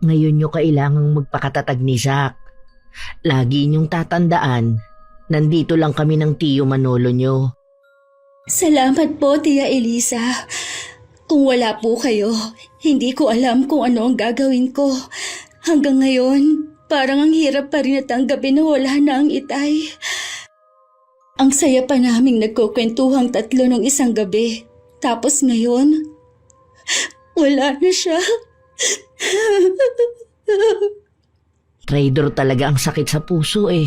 Ngayon nyo kailangang magpakatatag ni Zack. Lagi niyong tatandaan, nandito lang kami ng tiyo Manolo nyo. Salamat po, Tia Elisa. Kung wala po kayo, hindi ko alam kung ano ang gagawin ko. Hanggang ngayon, parang ang hirap pa rin natanggapin na wala na ang Itay. Ang saya pa naming nagkukwentuhang tatlo nung isang gabi. Tapos ngayon, wala na siya. Traitor talaga ang sakit sa puso eh.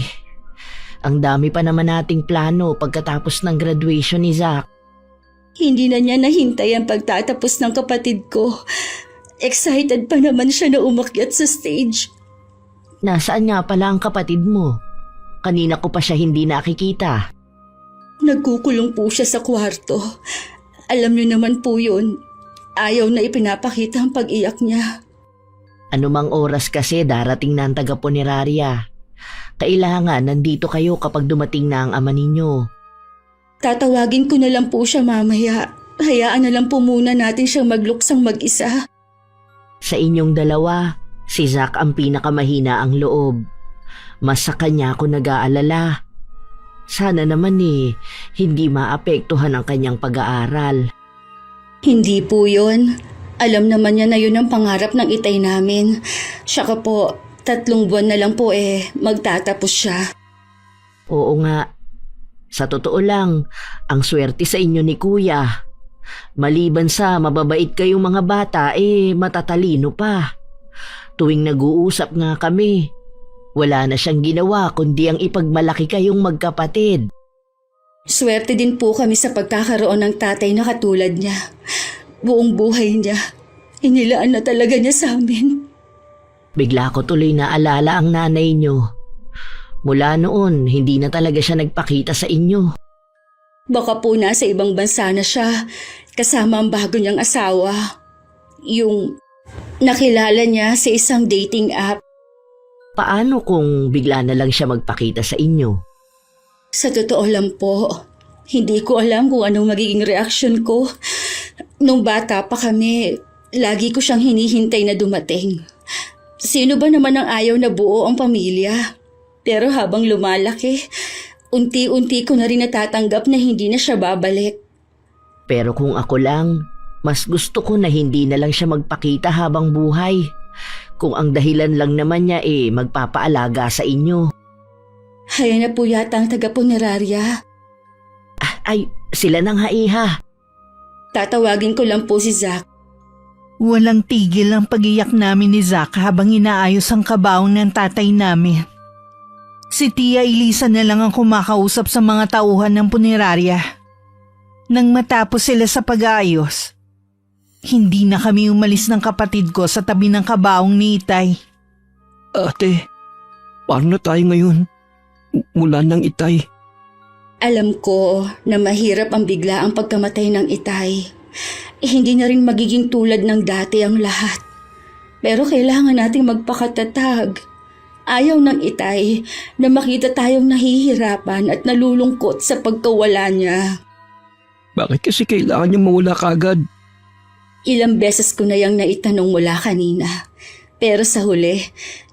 Ang dami pa naman nating plano pagkatapos ng graduation ni Zack. Hindi na niya nahintay ang pagtatapos ng kapatid ko. Excited pa naman siya na umakyat sa stage. Nasaan nga pala ang kapatid mo? Kanina ko pa siya hindi nakikita. Nagkukulong po siya sa kwarto. Alam niyo naman po yun. Ayaw na ipinapakita ang pag-iyak niya. Anumang oras kasi darating na ang taga-punerarya. Kailangan nandito kayo kapag dumating na ang ama ninyo. Tatawagin ko na lang po siya mamaya. Hayaan na lang po muna natin siyang magluksang mag-isa. Sa inyong dalawa, si Zack ang pinakamahina ang loob. Mas sa kanya ako nag-aalala. Sana naman hindi maapektuhan ang kanyang pag-aaral. Hindi po yun. Alam naman niya na yun ang pangarap ng Itay namin. Saka po, 3 buwan na lang po magtatapos siya. Oo nga. Sa totoo lang, ang swerte sa inyo ni Kuya. Maliban sa mababait kayong mga bata, matatalino pa. Tuwing nag-uusap nga kami, wala na siyang ginawa kundi ang ipagmalaki kayong magkapatid. Swerte din po kami sa pagkakaroon ng tatay na katulad niya. Buong buhay niya, inilaan na talaga niya sa amin. Bigla ko tuloy naalala ang nanay niyo. Mula noon, hindi na talaga siya nagpakita sa inyo. Baka po nasa ibang bansa na siya, kasama ang bago niyang asawa. Yung nakilala niya sa isang dating app. Paano kung bigla na lang siya magpakita sa inyo? Sa totoo lang po, hindi ko alam kung anong magiging reaksyon ko. Nung bata pa kami, lagi ko siyang hinihintay na dumating. Sino ba naman ang ayaw na buo ang pamilya? Pero habang lumalaki, unti-unti ko na rin natatanggap na hindi na siya babalik. Pero kung ako lang, mas gusto ko na hindi na lang siya magpakita habang buhay. Kung ang dahilan lang naman niya magpapaalaga sa inyo. Haya na po yata ang taga-punerarya. Ay, sila nang iha. Tatawagin ko lang po si Zack. Walang tigil ang pag-iyak namin ni Zack habang inaayos ang kabaong ng tatay namin. Si Tia Elisa na lang ang kumakausap sa mga tauhan ng punerarya. Nang matapos sila sa pag-aayos, hindi na kami umalis ng kapatid ko sa tabi ng kabaong ni Itay. Ate, paano na tayo ngayon? Mula ng Itay. Alam ko na mahirap ang bigla ang pagkamatay ng Itay. Hindi na rin magiging tulad ng dati ang lahat. Pero kailangan nating magpakatatag. Ayaw ng Itay na makita tayong nahihirapan at nalulungkot sa pagkawala niya. Bakit kasi kailangan niya mawala kagad? Ilang beses ko na yang naitanong mula kanina. Pero sa huli,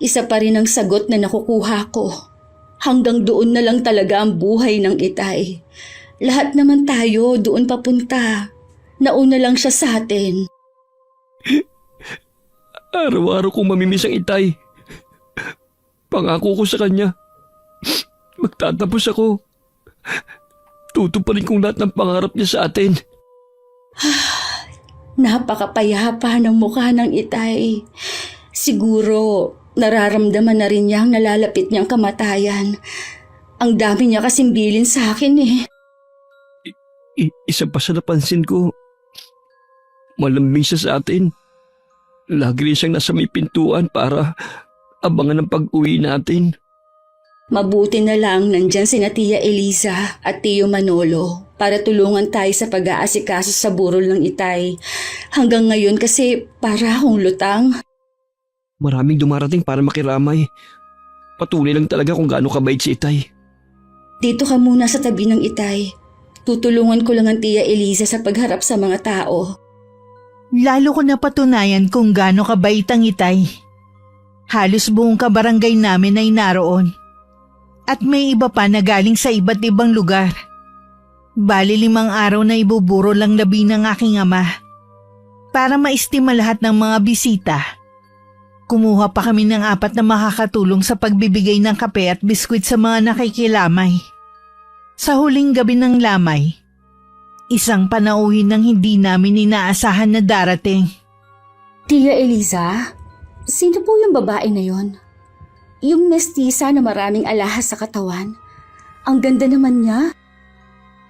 isa pa rin ang sagot na nakukuha ko. Hanggang doon na lang talaga ang buhay ng Itay. Lahat naman tayo doon papunta. Nauna lang siya sa atin. Araw-araw kong mamimiss ang Itay. Pangako ko sa kanya, magtatapos ako. Tutuparin kong lahat ng pangarap niya sa atin. Napakapayapa ng mukha ng Itay. Siguro, nararamdaman na rin niyang nalalapit niyang kamatayan. Ang dami niya kasing bilin sa akin Isa pa sa napansin ko, malambing siya sa atin. Lagi rin siyang nasa may pintuan para abangan ang pag-uwi natin. Mabuti na lang nandyan sina Tia Elisa at Tio Manolo para tulungan tayo sa pag-aasikaso sa burol ng Itay. Hanggang ngayon kasi para akong lutang. Maraming dumarating para makiramay. Patuloy lang talaga kung gaano kabait si Itay. Dito ka muna sa tabi ng Itay. Tutulungan ko lang ang Tia Elisa sa pagharap sa mga tao. Lalo ko napatunayan kung gaano kabait ang Itay. Halos buong kabarangay namin ay naroon. At may iba pa na galing sa iba't ibang lugar. Bali 5 araw na ibuburo lang labi ng aking ama. Para maistima lahat ng mga bisita. Kumuha pa kami ng 4 na makakatulong sa pagbibigay ng kape at biskwit sa mga nakikilamay. Sa huling gabi ng lamay, isang panauhin ng hindi namin inaasahan na darating. Tia Eliza, sino po yung babae na yon? Yung mestiza na maraming alahas sa katawan. Ang ganda naman niya.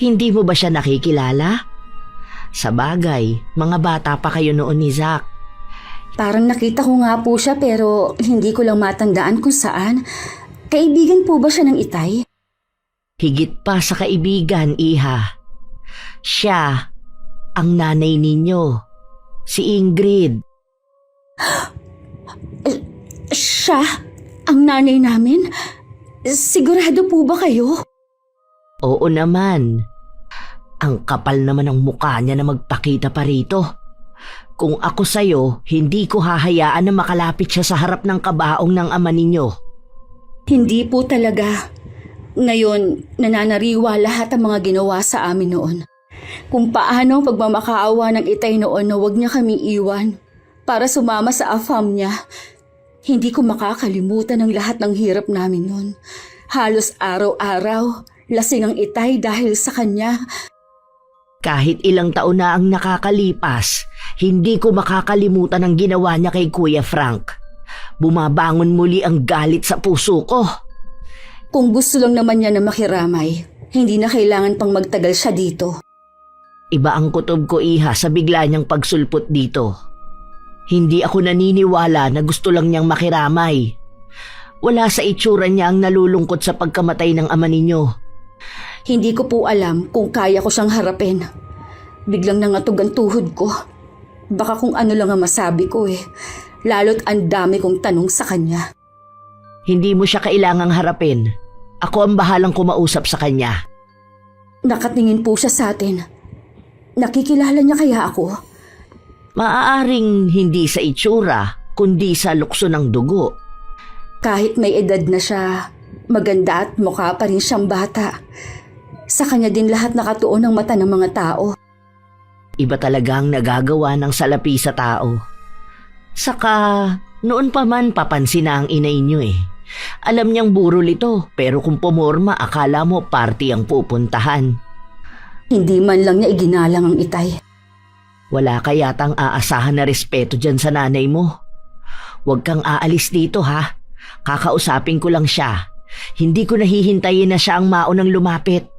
Hindi mo ba siya nakikilala? Sa bagay, mga bata pa kayo noon ni Zack. Parang nakita ko nga po siya pero hindi ko lang matandaan kung saan. Kaibigan po ba siya ng Itay? Higit pa sa kaibigan, Iha. Siya ang nanay ninyo, si Ingrid. Siya? Ang nanay namin? Sigurado po ba kayo? Oo naman. Ang kapal naman ng mukha niya na magpakita pa rito. Kung ako sa'yo, hindi ko hahayaan na makalapit siya sa harap ng kabaong ng ama ninyo. Hindi po talaga. Ngayon, nananariwa lahat ang mga ginawa sa amin noon. Kung paano ang pagmamakaawa ng Itay noon na huwag niya kami iwan para sumama sa afam niya. Hindi ko makakalimutan ang lahat ng hirap namin noon. Halos araw-araw, lasing ang Itay dahil sa kanya. Kahit ilang taon na ang nakakalipas, hindi ko makakalimutan ang ginawa niya kay Kuya Frank. Bumabangon muli ang galit sa puso ko. Kung gusto lang naman niya na makiramay, hindi na kailangan pang magtagal siya dito. Iba ang kutob ko, Iha, sa bigla niyang pagsulpot dito. Hindi ako naniniwala na gusto lang niyang makiramay. Wala sa itsura niya ang nalulungkot sa pagkamatay ng ama ninyo. Hindi ko po alam kung kaya ko siyang harapin. Biglang nangatog ang tuhod ko. Baka kung ano lang ang masabi ko eh. Lalo't ang dami kong tanong sa kanya. Hindi mo siya kailangang harapin. Ako ang bahalang kumausap sa kanya. Nakatingin po siya sa atin. Nakikilala niya kaya ako? Maaaring hindi sa itsura, kundi sa lukso ng dugo. Kahit may edad na siya, maganda at mukha pa rin siyang bata. Sa kanya din lahat nakatuon ang mata ng mga tao. Iba talagang nagagawa ng salapi sa tao. Saka, noon pa man papansin na ang inay niyo eh. Alam niyang burol ito, pero kung pumorma akala mo party ang pupuntahan. Hindi man lang niya iginalang ang Itay. Wala ka yatang aasahan na respeto dyan sa nanay mo. Huwag kang aalis dito ha. Kakausapin ko lang siya. Hindi ko nahihintayin na siya ang maunang lumapit.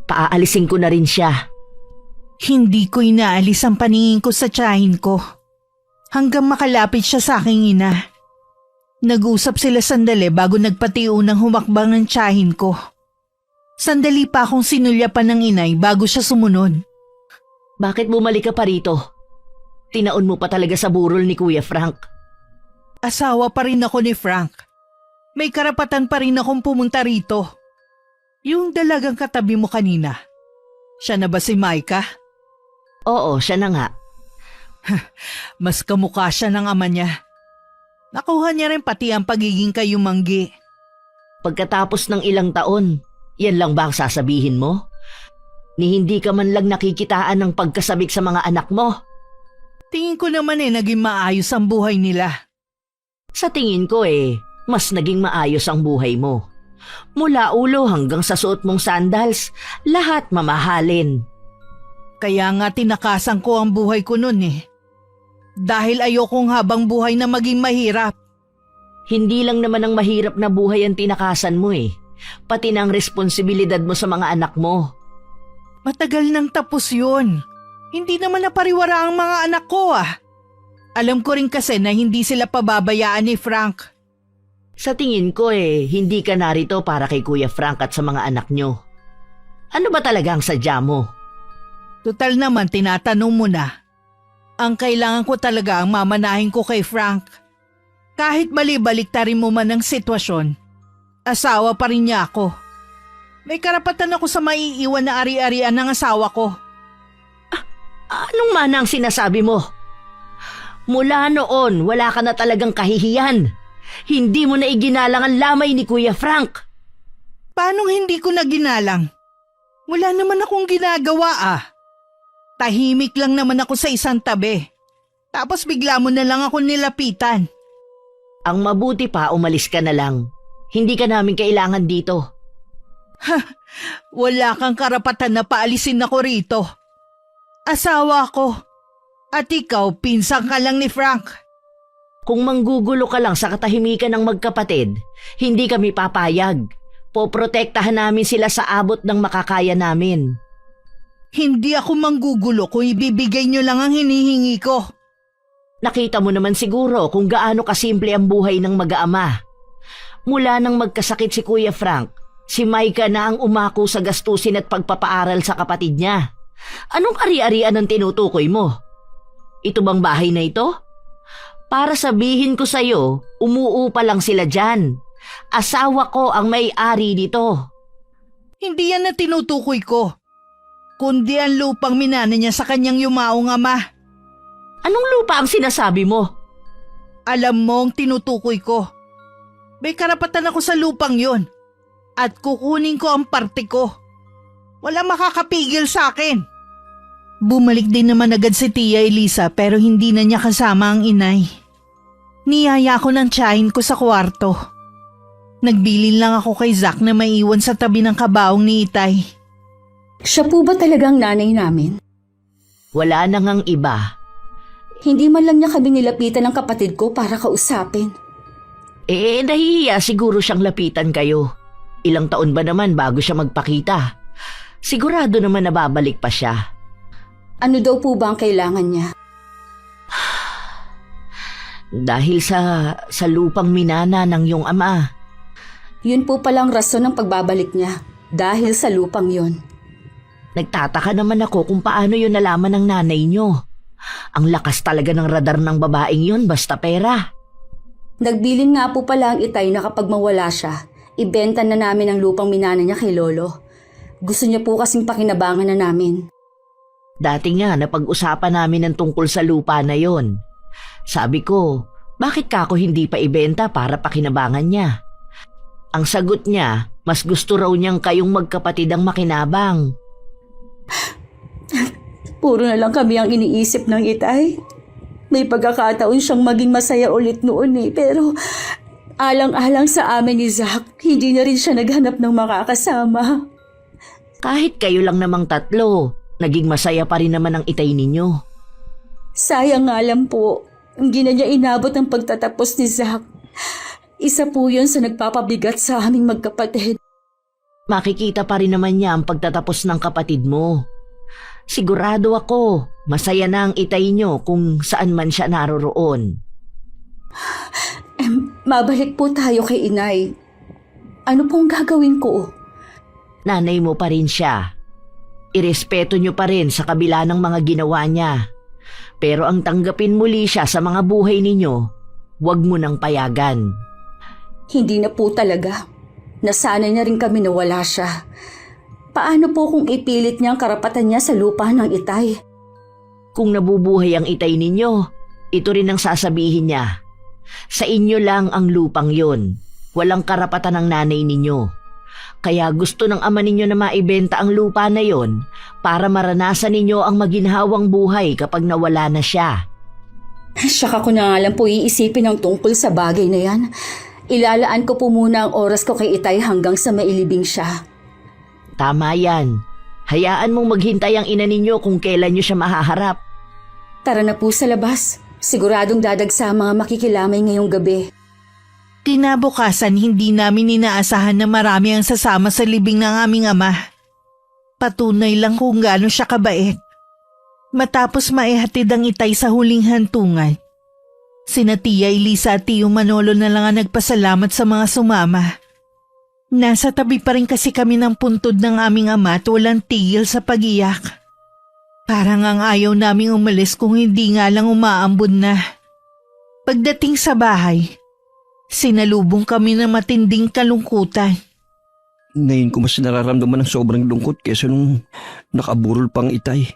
Paaalisin ko na rin siya. Hindi ko inaalis ang paningin ko sa tiyahin ko. Hanggang makalapit siya sa aking ina. Nag-usap sila sandali bago nagpatiunang humakbang ng tiyahin ko. Sandali pa akong sinulyapan ng inay bago siya sumunod. Bakit bumalik ka pa rito? Tinaon mo pa talaga sa burol ni Kuya Frank. Asawa pa rin ako ni Frank. May karapatan pa rin akong pumunta rito. Yung dalagang katabi mo kanina. Siya na ba si Micah? Oo, siya na nga. Mas kamukha siya ng ama niya. Nakuha niya rin pati ang pagiging kayumanggi. Pagkatapos ng ilang taon, yan lang ba ang sasabihin mo? Ni hindi ka man lang nakikitaan ng pagkasabik sa mga anak mo? Tingin ko naman naging maayos ang buhay nila. Sa tingin ko mas naging maayos ang buhay mo. Mula ulo hanggang sa suot mong sandals, lahat mamahalin. Kaya nga tinakasan ko ang buhay ko noon Dahil ayokong habang buhay na maging mahirap. Hindi lang naman ang mahirap na buhay ang tinakasan mo pati na ang responsibilidad mo sa mga anak mo. Matagal nang tapos yun. Hindi naman napariwara ang mga anak ko Alam ko rin kasi na hindi sila pababayaan ni Frank. Sa tingin ko hindi ka narito para kay Kuya Frank at sa mga anak nyo. Ano ba talaga ang sadya mo? Tutal naman tinatanong mo na. Ang kailangan ko talaga ang mamanahin ko kay Frank. Kahit mali-baliktarin mo man ang sitwasyon, asawa pa rin niya ako. May karapatan ako sa maiiwan na ari-arian ng asawa ko. Anong mana ang sinasabi mo? Mula noon, wala ka na talagang kahihiyan. Hindi mo na iginalang ang lamay ni Kuya Frank. Paano hindi ko na ginalang? Wala naman akong ginagawa ah. Tahimik lang naman ako sa isang tabi. Tapos bigla mo na lang ako nilapitan. Ang mabuti pa, umalis ka na lang. Hindi ka namin kailangan dito. Wala kang karapatan na paalisin ako rito. Asawa ko. At ikaw, pinsan ka lang ni Frank. Kung manggugulo ka lang sa katahimikan ng magkapatid, hindi kami papayag. Poprotektahan namin sila sa abot ng makakaya namin. Hindi ako manggugulo kung ibibigay nyo lang ang hinihingi ko. Nakita mo naman siguro kung gaano kasimple ang buhay ng mag-aama. Mula nang magkasakit si Kuya Frank, si Micah na ang umako sa gastusin at pagpapaaral sa kapatid niya. Anong ari-arian ang tinutukoy mo? Ito bang bahay na ito? Para sabihin ko sa'yo, umuupa lang sila dyan. Asawa ko ang may-ari nito. Hindi yan na tinutukoy ko. Kundi ang lupang minana niya sa kanyang yumaong ama. Anong lupa ang sinasabi mo? Alam mo ang tinutukoy ko. May karapatan ako sa lupang yon. At kukunin ko ang parte ko. Wala makakapigil sa akin. Bumalik din naman agad si Tia Elisa pero hindi na niya kasama ang inay. Niyaya ko ng tiyahin ko sa kwarto. Nagbilin lang ako kay Zack na maiwan sa tabi ng kabaong ni Itay. Siya po ba talagang nanay namin? Wala na ngang iba. Hindi man lang niya kami nilapitan ng kapatid ko para kausapin. Nahihiya siguro siyang lapitan kayo. Ilang taon ba naman bago siya magpakita? Sigurado naman na babalik pa siya. Ano daw po ba ang kailangan niya? Dahil sa lupang minana ng iyong ama. Yun po palang rason ng pagbabalik niya. Dahil sa lupang yon. Nagtataka naman ako kung paano yun nalaman ng nanay niyo. Ang lakas talaga ng radar ng babaeng yun basta pera. Nagbilin nga po pala ang Itay na kapag mawala siya, ibenta na namin ang lupang minana niya kay Lolo. Gusto niya po kasing pakinabangan na namin. Dati nga napag-usapan namin ng tungkol sa lupa na yon. Sabi ko, bakit ka ako hindi pa ibenta para pakinabangan niya? Ang sagot niya, mas gusto raw niyang kayong magkapatid ang makinabang. Puro na lang kami ang iniisip ng Itay. May pagkakataon siyang maging masaya ulit noon pero alang-alang sa amin ni Zack, hindi na rin siya naghanap ng makakasama. Kahit kayo lang namang tatlo, naging masaya pa rin naman ang Itay ninyo. Sayang nga lang po, hindi na niya inabot ang pagtatapos ni Zack. Isa po yun sa nagpapabigat sa aming magkapatid. Makikita pa rin naman niya ang pagtatapos ng kapatid mo. Sigurado ako, masaya na ang Itay niyo kung saan man siya naroroon. Mabalik po tayo kay Inay. Ano pong gagawin ko? Nanay mo pa rin siya. Irespeto niyo pa rin sa kabila ng mga ginawa niya. Pero ang tanggapin muli siya sa mga buhay ninyo, huwag mo nang payagan. Hindi na po talaga. Nasanay na rin kami na wala siya. Paano po kung ipilit niya ang karapatan niya sa lupa ng Itay? Kung nabubuhay ang Itay ninyo, ito rin ang sasabihin niya. Sa inyo lang ang lupang yon. Walang karapatan ng nanay ninyo. Kaya gusto ng ama ninyo na maibenta ang lupa na yon para maranasan ninyo ang maginhawang buhay kapag nawala na siya. Saka ko na nga lang po iisipin ang tungkol sa bagay na yan. Ilalaan ko po muna ang oras ko kay Itay hanggang sa mailibing siya. Tama yan. Hayaan mong maghintay ang ina ninyo kung kailan nyo siya mahaharap. Tara na po sa labas. Siguradong dadagsa ang mga makikilamay ngayong gabi. Kinabukasan hindi namin inaasahan na marami ang sasama sa libing ng aming ama. Patunay lang kung gaano siya kabait. Matapos maihatid ang Itay sa huling hantungan, sina Tia Elisa at Tio Manolo na lang ang nagpasalamat sa mga sumama. Nasa tabi pa rin kasi kami ng puntod ng aming ama at walang tigil sa pag-iyak. Parang ang ayaw naming umalis kung hindi nga lang umaambon na. Pagdating sa bahay, sinalubong kami ng matinding kalungkutan. Ngayon ko mas nararamdaman ng sobrang lungkot kesa nung nakaburol pang Itay.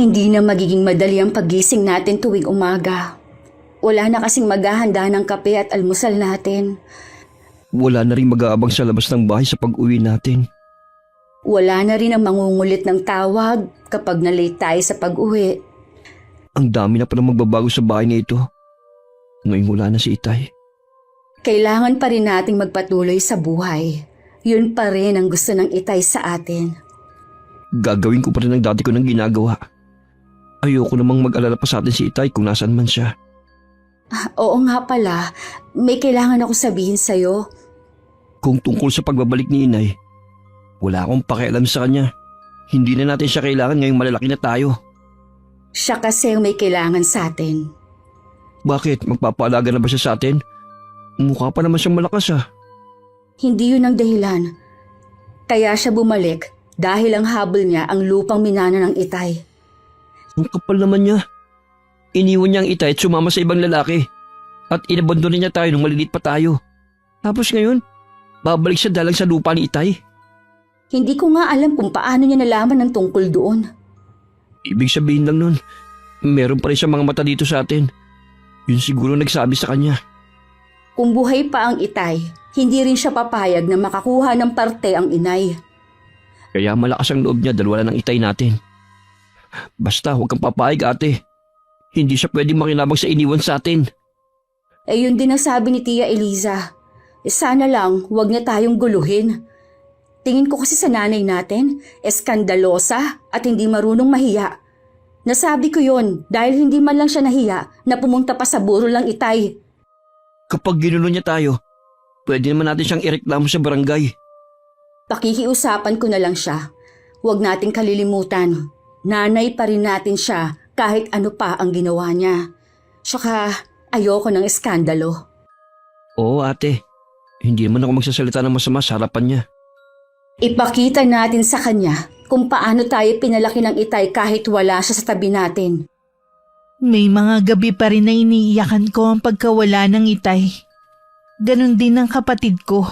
Hindi na magiging madali ang pagising natin tuwing umaga. Wala na kasing maghahanda ng kape at almusal natin. Wala na rin mag-aabang sa labas ng bahay sa pag-uwi natin. Wala na rin ang mangungulit ng tawag kapag na-late tayo sa pag-uwi. Ang dami na palang magbabago sa bahay na ito. Ngayon wala na si Itay. Kailangan pa rin nating magpatuloy sa buhay. Yun pa rin ang gusto ng Itay sa atin. Gagawin ko pa rin ang dati ko nang ginagawa. Ayoko namang mag-alala pa sa atin si Itay kung nasaan man siya. Oo nga pala, may kailangan ako sabihin sa'yo. Kung tungkol sa pagbabalik ni Inay, wala akong pakialam sa kanya. Hindi na natin siya kailangan ngayong malalaki na tayo. Siya kasi ang may kailangan sa atin. Bakit? Magpapaalaga na ba siya sa atin? Mukha pa naman siyang malakas ah. Hindi yun ang dahilan. Kaya siya bumalik dahil ang habol niya ang lupang minana ng Itay. Ang kapal naman niya. Iniwan niya ang Itay at sumama sa ibang lalaki. At inabandonan niya tayo nung maliliit pa tayo. Tapos ngayon, babalik siya dahil sa lupa ni Itay. Hindi ko nga alam kung paano niya nalaman ng tungkol doon. Ibig sabihin lang nun, meron pa rin siyang mga mata dito sa atin. Yun siguro nagsabi sa kanya. Kung buhay pa ang Itay, hindi rin siya papayag na makakuha ng parte ang Inay. Kaya malakas ang loob niya dahil wala ng Itay natin. Basta huwag kang papayag ate. Hindi siya pwedeng makinabang sa iniwan sa atin. Eh yun din ang sabi ni Tia Eliza. Sana lang huwag niya tayong guluhin. Tingin ko kasi sa nanay natin, eskandalosa at hindi marunong mahiya. Nasabi ko yon dahil hindi man lang siya nahiya na pumunta pa sa burol ng Itay. Kapag ginulo niya tayo, pwede naman natin siyang ireklamo sa barangay. Pakikiusapan ko na lang siya. Huwag nating kalilimutan. Nanay pa rin natin siya kahit ano pa ang ginawa niya. Tsaka ayoko ng eskandalo. Oo ate, hindi naman ako magsasalita ng masama sa harapan niya. Ipakita natin sa kanya kung paano tayo pinalaki ng Itay kahit wala siya sa tabi natin. May mga gabi pa rin na iniiyakan ko ang pagkawala ng Itay. Ganon din ang kapatid ko.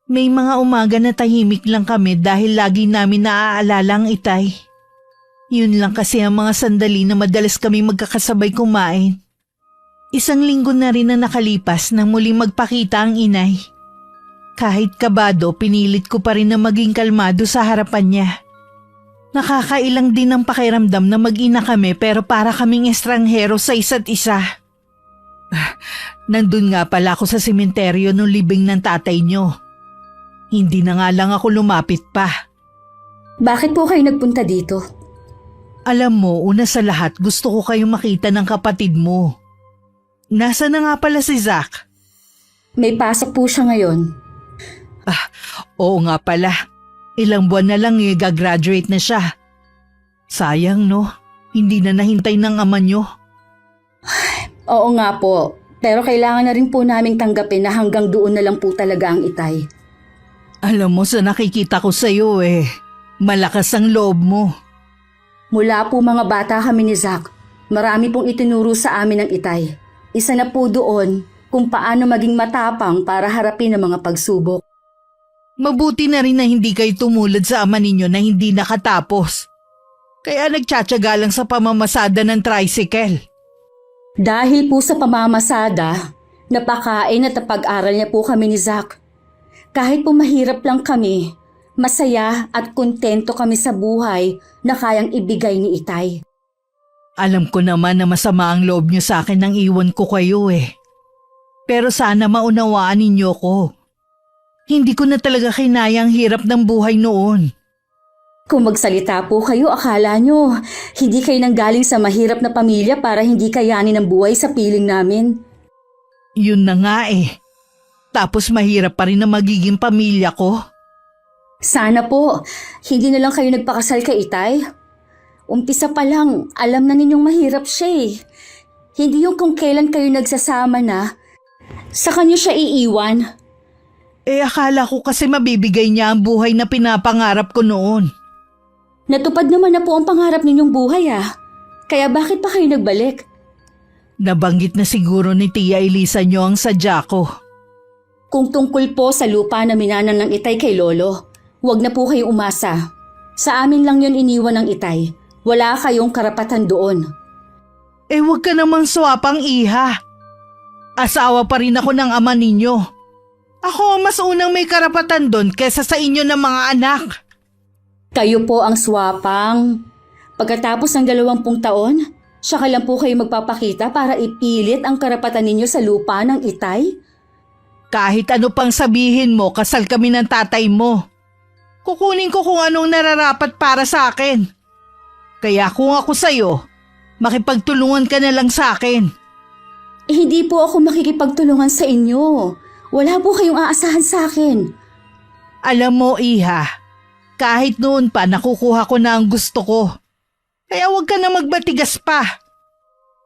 May mga umaga na tahimik lang kami dahil lagi namin naaalala ang Itay. Yun lang kasi ang mga sandali na madalas kami magkakasabay kumain. 1 linggo na rin na nakalipas nang muling magpakita ang Inay. Kahit kabado, pinilit ko pa rin na maging kalmado sa harapan niya. Nakakailang din ang pakiramdam na mag-ina kami pero para kaming estranghero sa isa't isa. Nandun nga pala ako sa sementeryo nung libing ng tatay niyo. Hindi na nga lang ako lumapit pa. Bakit po kayo nagpunta dito? Alam mo, una sa lahat gusto ko kayong makita ng kapatid mo. Nasaan na nga pala si Zach? May pasok po siya ngayon. Oo nga pala. Ilang buwan na lang gagraduate na siya. Sayang no, hindi na nahintay ng ama niyo. Oo nga po, pero kailangan na rin po naming tanggapin na hanggang doon na lang po talaga ang Itay. Alam mo sa nakikita ko sa'yo malakas ang loob mo. Mula po mga bata kami ni Zach, marami pong itinuro sa amin ng Itay. Isa na po doon kung paano maging matapang para harapin ang mga pagsubok. Mabuti na rin na hindi kayo tumulad sa ama ninyo na hindi nakatapos. Kaya nagtsatsaga lang sa pamamasada ng tricycle. Dahil po sa pamamasada, napakain at napag-aral niya po kami ni Zach. Kahit po mahirap lang kami, masaya at kontento kami sa buhay na kayang ibigay ni Itay. Alam ko naman na masama ang loob niyo sa akin nang iwan ko kayo Pero sana maunawaan ninyo ko. Hindi ko na talaga kinayang hirap ng buhay noon. Kung magsalita po kayo, akala nyo, hindi kayo nanggaling sa mahirap na pamilya para hindi kayanin ang buhay sa piling namin. Yun na nga Tapos mahirap pa rin na magiging pamilya ko. Sana po, hindi na lang kayo nagpakasal kay Itay. Umpisa pa lang, alam na ninyong mahirap siya Hindi yung kung kailan kayo nagsasama na, sa kanya siya iiwan. Akala ko kasi mabibigay niya ang buhay na pinapangarap ko noon. Natupad naman na po ang pangarap ninyong buhay Kaya bakit pa kayo nagbalik? Nabanggit na siguro ni Tia Elisa niyo ang sadya ko. Kung tungkol po sa lupa na minanan ng Itay kay Lolo, huwag na po kayong umasa. Sa amin lang yon iniwan ng Itay. Wala kayong karapatan doon. Huwag ka namang swapang iha. Asawa pa rin ako ng ama ninyo. Ako mas unang may karapatan doon kaysa sa inyo ng mga anak. Kayo po ang swapang. Pagkatapos ng 20 taon, saka lang po kayo magpapakita para ipilit ang karapatan ninyo sa lupa ng Itay? Kahit ano pang sabihin mo, kasal kami ng tatay mo. Kukunin ko kung anong nararapat para sa akin. Kaya kung ako sa'yo, makipagtulungan ka na lang sa akin. Hindi po ako makikipagtulungan sa inyo. Wala po kayong aasahan sa akin. Alam mo, Iha, kahit noon pa nakukuha ko na ang gusto ko. Kaya huwag ka na magbatigas pa.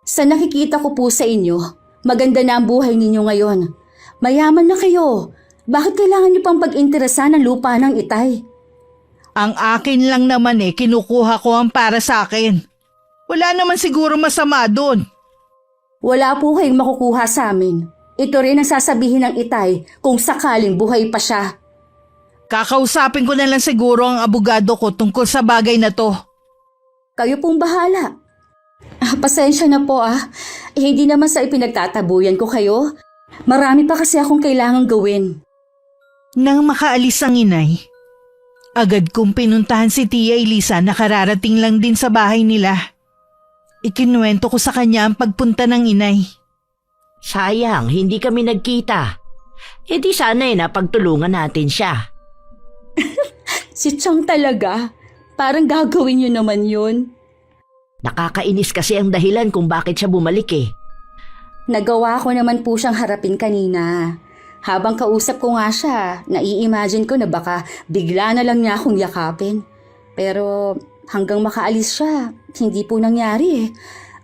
Sa nakikita ko po sa inyo, maganda na ang buhay ninyo ngayon. Mayaman na kayo. Bakit kailangan niyo pang pag-interesan ng lupa ng Itay? Ang akin lang naman kinukuha ko ang para sa akin. Wala naman siguro masama doon. Wala po kayong makukuha sa amin. Ito rin ang sasabihin ng Itay kung sakaling buhay pa siya. Kakausapin ko na lang siguro ang abogado ko tungkol sa bagay na to. Kayo pong bahala. Pasensya na po hindi naman sa ipinagtatabuyan ko kayo. Marami pa kasi akong kailangang gawin. Nang makaalis ang inay, agad kong pinuntahan si Tia Elisa na kararating lang din sa bahay nila. Ikinuwento ko sa kanya ang pagpunta ng inay. Sayang, hindi kami nagkita. Di sana napagtulungan natin siya. Si Chang talaga. Parang gagawin niyo naman yun. Nakakainis kasi ang dahilan kung bakit siya bumalik Nagawa ko naman po siyang harapin kanina. Habang kausap ko nga siya, nai-imagine ko na baka bigla na lang niya akong yakapin. Pero hanggang makaalis siya, hindi po nangyari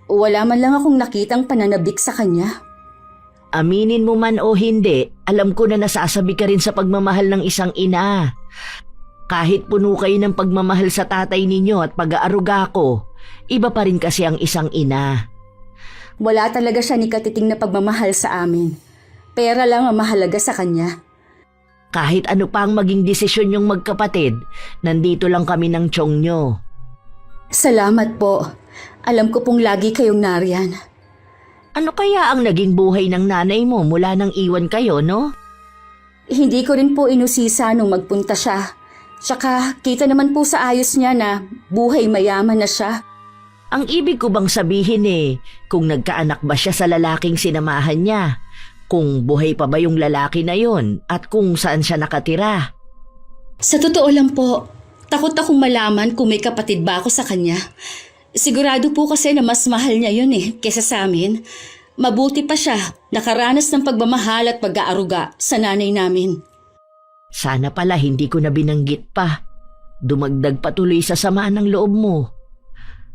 Wala man lang akong nakitang pananabik sa kanya. Aminin mo man o hindi, alam ko na nasasabi ka rin sa pagmamahal ng isang ina. Kahit puno kayo ng pagmamahal sa tatay ninyo at pag-aaruga ko, iba pa rin kasi ang isang ina. Wala talaga siya ni katiting na pagmamahal sa amin. Pera lang ang mahalaga sa kanya. Kahit ano pa ang maging desisyon yung magkapatid, nandito lang kami ng tiyong nyo. Salamat po. Alam ko pong lagi kayong nariyan. Ano kaya ang naging buhay ng nanay mo mula nang iwan kayo, no? Hindi ko rin po inusisa nung magpunta siya. Tsaka kita naman po sa ayos niya na buhay mayaman na siya. Ang ibig ko bang sabihin kung nagkaanak ba siya sa lalaking sinamahan niya? Kung buhay pa ba yung lalaki na yon at kung saan siya nakatira? Sa totoo lang po, takot akong malaman kung may kapatid ba ako sa kanya. Sigurado po kasi na mas mahal niya yun kesa sa amin. Mabuti pa siya, nakaranas ng pagmamahal at pag-aaruga sa nanay namin. Sana pala hindi ko na binanggit pa. Dumagdag patuloy sa samaan ng loob mo.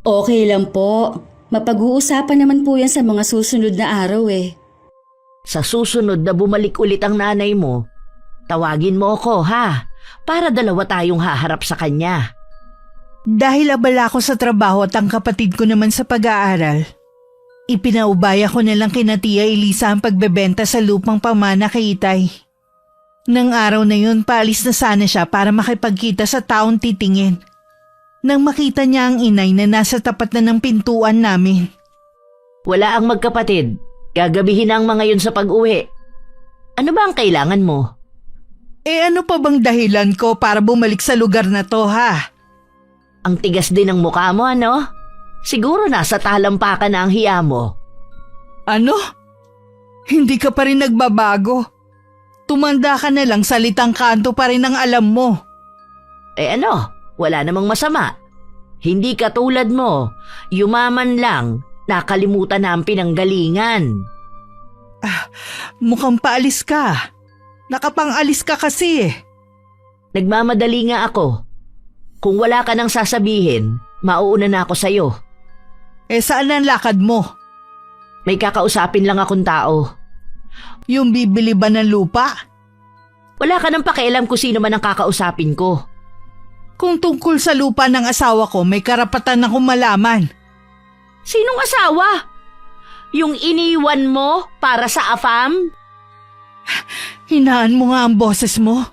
Okay lang po. Mapag-uusapan naman po yan sa mga susunod na araw Sa susunod na bumalik ulit ang nanay mo, tawagin mo ako para dalawa tayong haharap sa kanya. Dahil abala ko sa trabaho at ang kapatid ko naman sa pag-aaral, ipinaubaya ko na lang kina Tia Elisa ang pagbebenta sa lupang pamana kay Itay. Nang araw na yun, paalis na sana siya para makipagkita sa taong titingin. Nang makita niya ang inay na nasa tapat na ng pintuan namin. Wala ang magkapatid. Gagabihin na ang mga yun sa pag-uwi. Ano ba ang kailangan mo? Ano pa bang dahilan ko para bumalik sa lugar na to Ang tigas din ng mukha mo, ano? Siguro nasa talampakan na ang hiya mo. Ano? Hindi ka pa rin nagbabago. Tumanda ka na lang, salitang kanto pa rin ang alam mo. Wala namang masama. Hindi katulad mo, yumaman lang, nakalimutan na ang pinanggalingan. Mukhang paalis ka. Nakapangalis ka kasi Nagmamadali nga ako. Kung wala ka nang sasabihin, mauuna na ako sa'yo. Saan ang lakad mo? May kakausapin lang akong tao. Yung bibili ba ng lupa? Wala ka nang pakialam kung sino man ang kakausapin ko. Kung tungkol sa lupa ng asawa ko, may karapatan akong malaman. Sinong asawa? Yung iniwan mo para sa AFAM? Hinaan mo nga ang boses mo.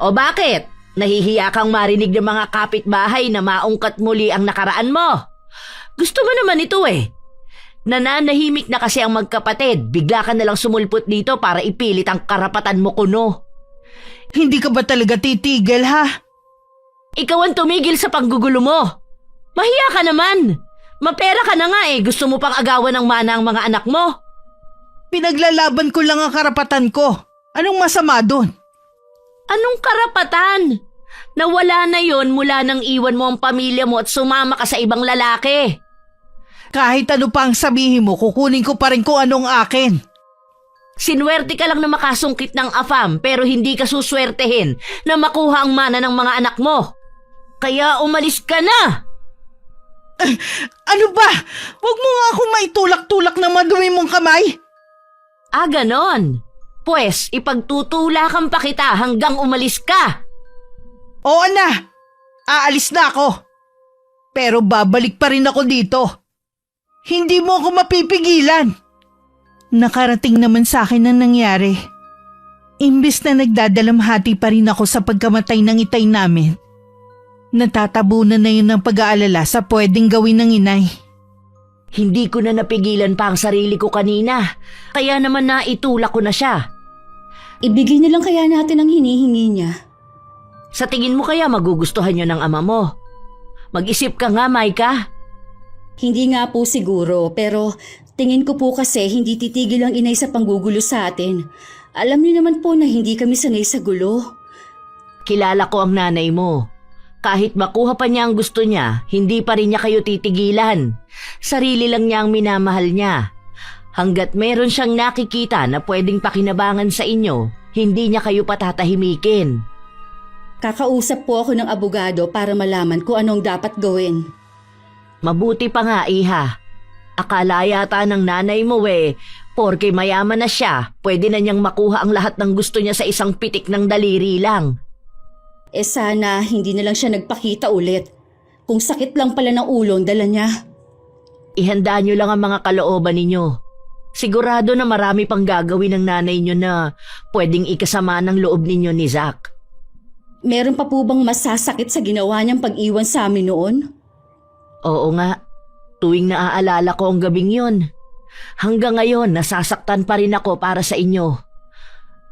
O bakit? Nahihiya kang marinig ng mga kapitbahay na maungkat muli ang nakaraan mo. Gusto mo naman ito Nananahimik na kasi ang magkapatid. Bigla ka nalang sumulpot dito para ipilit ang karapatan mo kuno. Hindi ka ba talaga titigil, ha? Ikaw ang tumigil sa panggugulo mo. Mahiya ka naman. Mapera ka na nga eh. Gusto mo pang agawan ng mana ang mga anak mo? Pinaglalaban ko lang ang karapatan ko. Anong masama doon? Anong karapatan? Nawala na yon mula nang iwan mo ang pamilya mo at sumama ka sa ibang lalaki. Kahit ano pa ang sabihin mo, kukunin ko pa rin kung anong akin. Sinwerte ka lang na makasungkit ng AFAM pero hindi ka suswertehin na makuha ang mana ng mga anak mo. Kaya umalis ka na! Ano ba? Huwag mo nga akong maitulak-tulak ng madumi mong kamay. Ah, ganon. Pwes, ipagtutulakan pa kita hanggang umalis ka. Oo na, aalis na ako. Pero babalik pa rin ako dito. Hindi mo ako mapipigilan. Nakarating naman sa akin ang nangyari. Imbes na nagdadalamhati pa rin ako sa pagkamatay ng itay namin, natatabunan na yun ng pag-aalala sa pwedeng gawin ng inay. Hindi ko na napigilan pa ang sarili ko kanina. Kaya naman naitulak ko na siya. Ibigay na lang kaya natin ang hinihingi niya. Sa tingin mo kaya magugustuhan niyo ng ama mo? Mag-isip ka nga, Maika. Hindi nga po siguro, pero tingin ko po kasi hindi titigil ang inay sa panggugulo sa atin. Alam niyo naman po na hindi kami sanay sa gulo. Kilala ko ang nanay mo. Kahit makuha pa niya ang gusto niya, hindi pa rin niya kayo titigilan. Sarili lang niya ang minamahal niya. Hanggat meron siyang nakikita na pwedeng pakinabangan sa inyo, hindi niya kayo patatahimikin. Kakausap po ako ng abogado para malaman kung anong dapat gawin. Mabuti pa nga, Iha. Akala yata ng nanay mo porke mayaman na siya, pwede na niyang makuha ang lahat ng gusto niya sa isang pitik ng daliri lang. Sana hindi na lang siya nagpakita ulit. Kung sakit lang pala ng ulo ang dala niya. Ihanda niyo lang ang mga kalooban ninyo. Sigurado na marami pang gagawin ng nanay niyo na pwedeng ikasama ng loob ninyo ni Zach. Meron pa po bang masasakit sa ginawa niyang pag-iwan sa amin noon? Oo nga, tuwing naaalala ko ang gabing yon. Hanggang ngayon nasasaktan pa rin ako para sa inyo.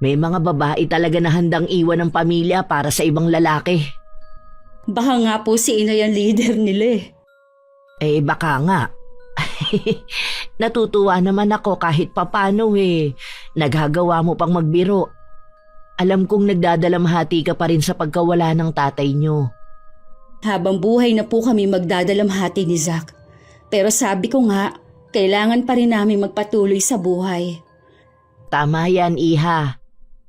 May mga babae talaga na handang iwan ng pamilya para sa ibang lalaki. Baka nga po si inay ang leader nila eh. Baka nga. Natutuwa naman ako kahit papano Naghagawa mo pang magbiro. Alam kong nagdadalamhati ka pa rin sa pagkawala ng tatay niyo. Habang buhay na po kami magdadalamhati ni Zach. Pero sabi ko nga, kailangan pa rin namin magpatuloy sa buhay. Tama yan, Iha.